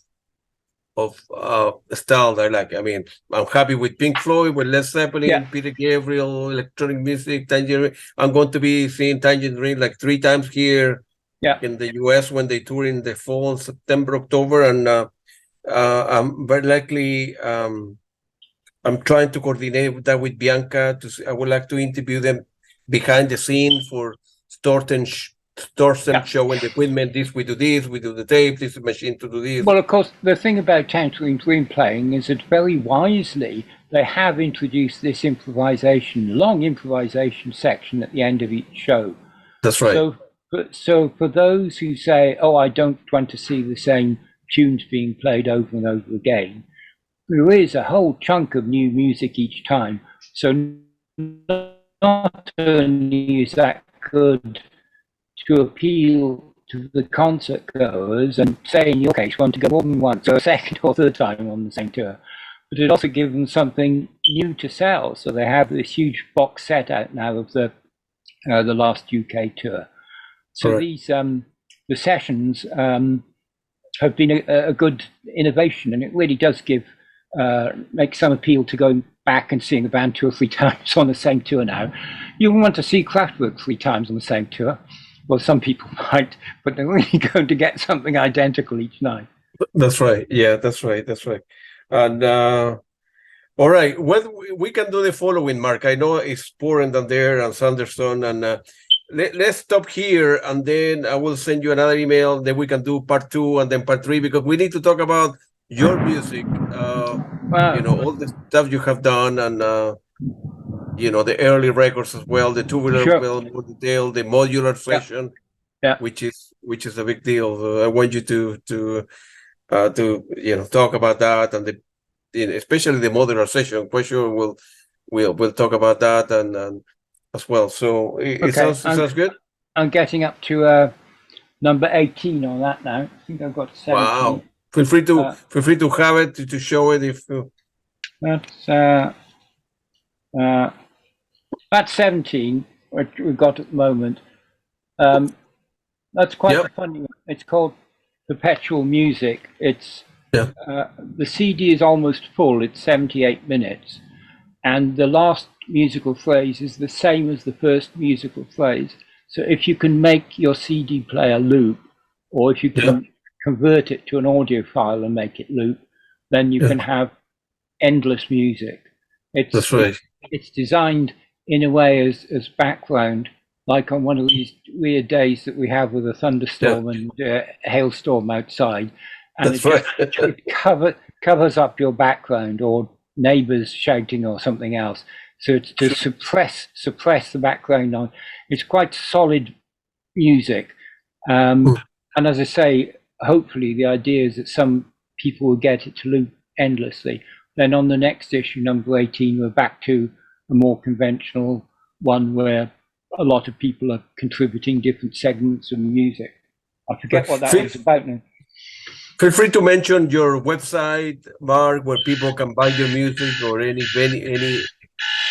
styles I like. I mean, I'm happy with Pink Floyd, with Led Zeppelin, Peter Gabriel, electronic music, Tangerine. I'm going to be seeing Tangerine Dream like 3 times here in the US when they tour in the fall, September, October, and I'm very likely. I'm trying to coordinate that with Bianca. I would like to interview them behind the scene for Thorsten showing the equipment. We do the tape, this machine to do this. Well, of course, the thing about Tangerine Dream playing is that very wisely they have introduced this long improvisation section at the end of each show. That's right. So for those who say, oh, I don't want to see the same tunes being played over and over again, there is a whole chunk of new music each time. So not only is that good to appeal to the concert goers and say, in your case, want to go more than once or a second or third time on the same tour, but it also gives them something new to sell. So they have this huge box set out now of the last UK tour. So these the sessions have been a good innovation, and it really does make some appeal to going back and seeing the band 2 or 3 times on the same tour now. You wouldn't want to see Kraftwerk 3 times on the same tour. Well, some people might, but they're really going to get something identical each night. That's right. Yeah, that's right. And all right, we can do the following, Mark. I know it's pouring down there and Sanderson, and let's stop here, and then I will send you another email. Then we can do part 2 and then part 3, because we need to talk about your music. Wow. All the stuff you have done, and the early records as well, the tubular, more detail, the modular session, which is a big deal. I want you to talk about that, and especially the modular session. For sure, we'll talk about that and as well. So it sounds good. I'm getting up to number 18 on that now. I think I've got 17. Wow. Feel free to have it to show it if. That's 17, which we've got at the moment. That's quite a funny one. It's called Perpetual Music. It's the CD is almost full. It's 78 minutes, and the last musical phrase is the same as the first musical phrase. So if you can make your CD player loop, or if you can convert it to an audio file and make it loop, then you can have endless music. That's right. It's designed in a way as background, like on one of these weird days that we have with a thunderstorm and a hailstorm outside, and it covers up your background, or neighbors shouting or something else. So it's to suppress the background noise. It's quite solid music. And as I say, hopefully the idea is that some people will get it to loop endlessly. Then on the next issue, number 18, we're back to a more conventional one where a lot of people are contributing different segments of music. I forget what that was about now. Feel free to mention your website, Mark, where people can buy your music, or any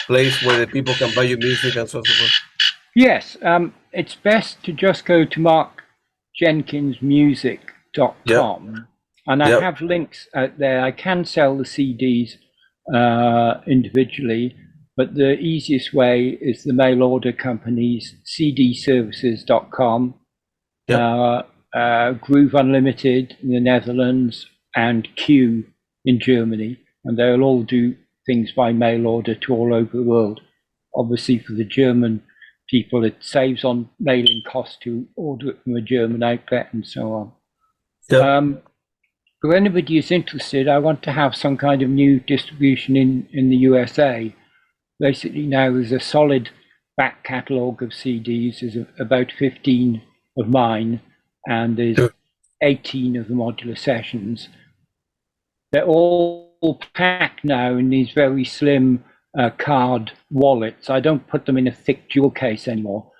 place where the people can buy your music and so forth. Yes, it's best to just go to markjenkinsmusic.com, and I have links out there. I can sell the CDs individually, but the easiest way is the mail order companies, cdservices.com, Groove Unlimited in the Netherlands, and Q in Germany, and they'll all do things by mail order to all over the world. Obviously, for the German people, it saves on mailing costs to order it from a German outlet and so on. For anybody who's interested, I want to have some kind of new distribution in the USA. Basically, now there's a solid back catalogue of CDs. There's about 15 of mine, and there's 18 of the modular sessions. They're all packed now in these very slim card wallets. I don't put them in a thick jewel case anymore,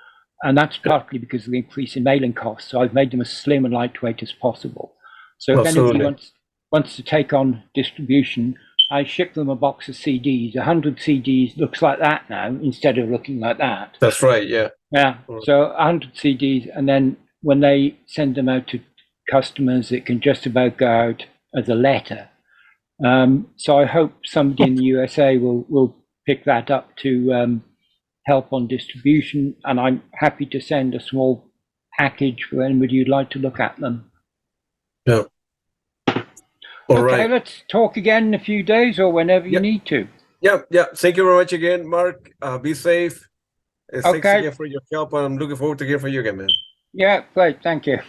and that's partly because of the increase in mailing costs. So I've made them as slim and lightweight as possible. So if anybody wants to take on distribution, I ship them a box of CDs. 100 CDs looks like that now instead of looking like that. That's right, yeah. Yeah, so 100 CDs, and then when they send them out to customers, it can just about go out as a letter. So I hope somebody in the USA will pick that up to help on distribution, and I'm happy to send a small package for anybody who'd like to look at them. Yeah. All right. Let's talk again in a few days or whenever you need to. Yeah. Thank you very much again, Mark. Be safe. Thanks again for your help, and I'm looking forward to hearing from you again, man. Yeah, great. Thank you.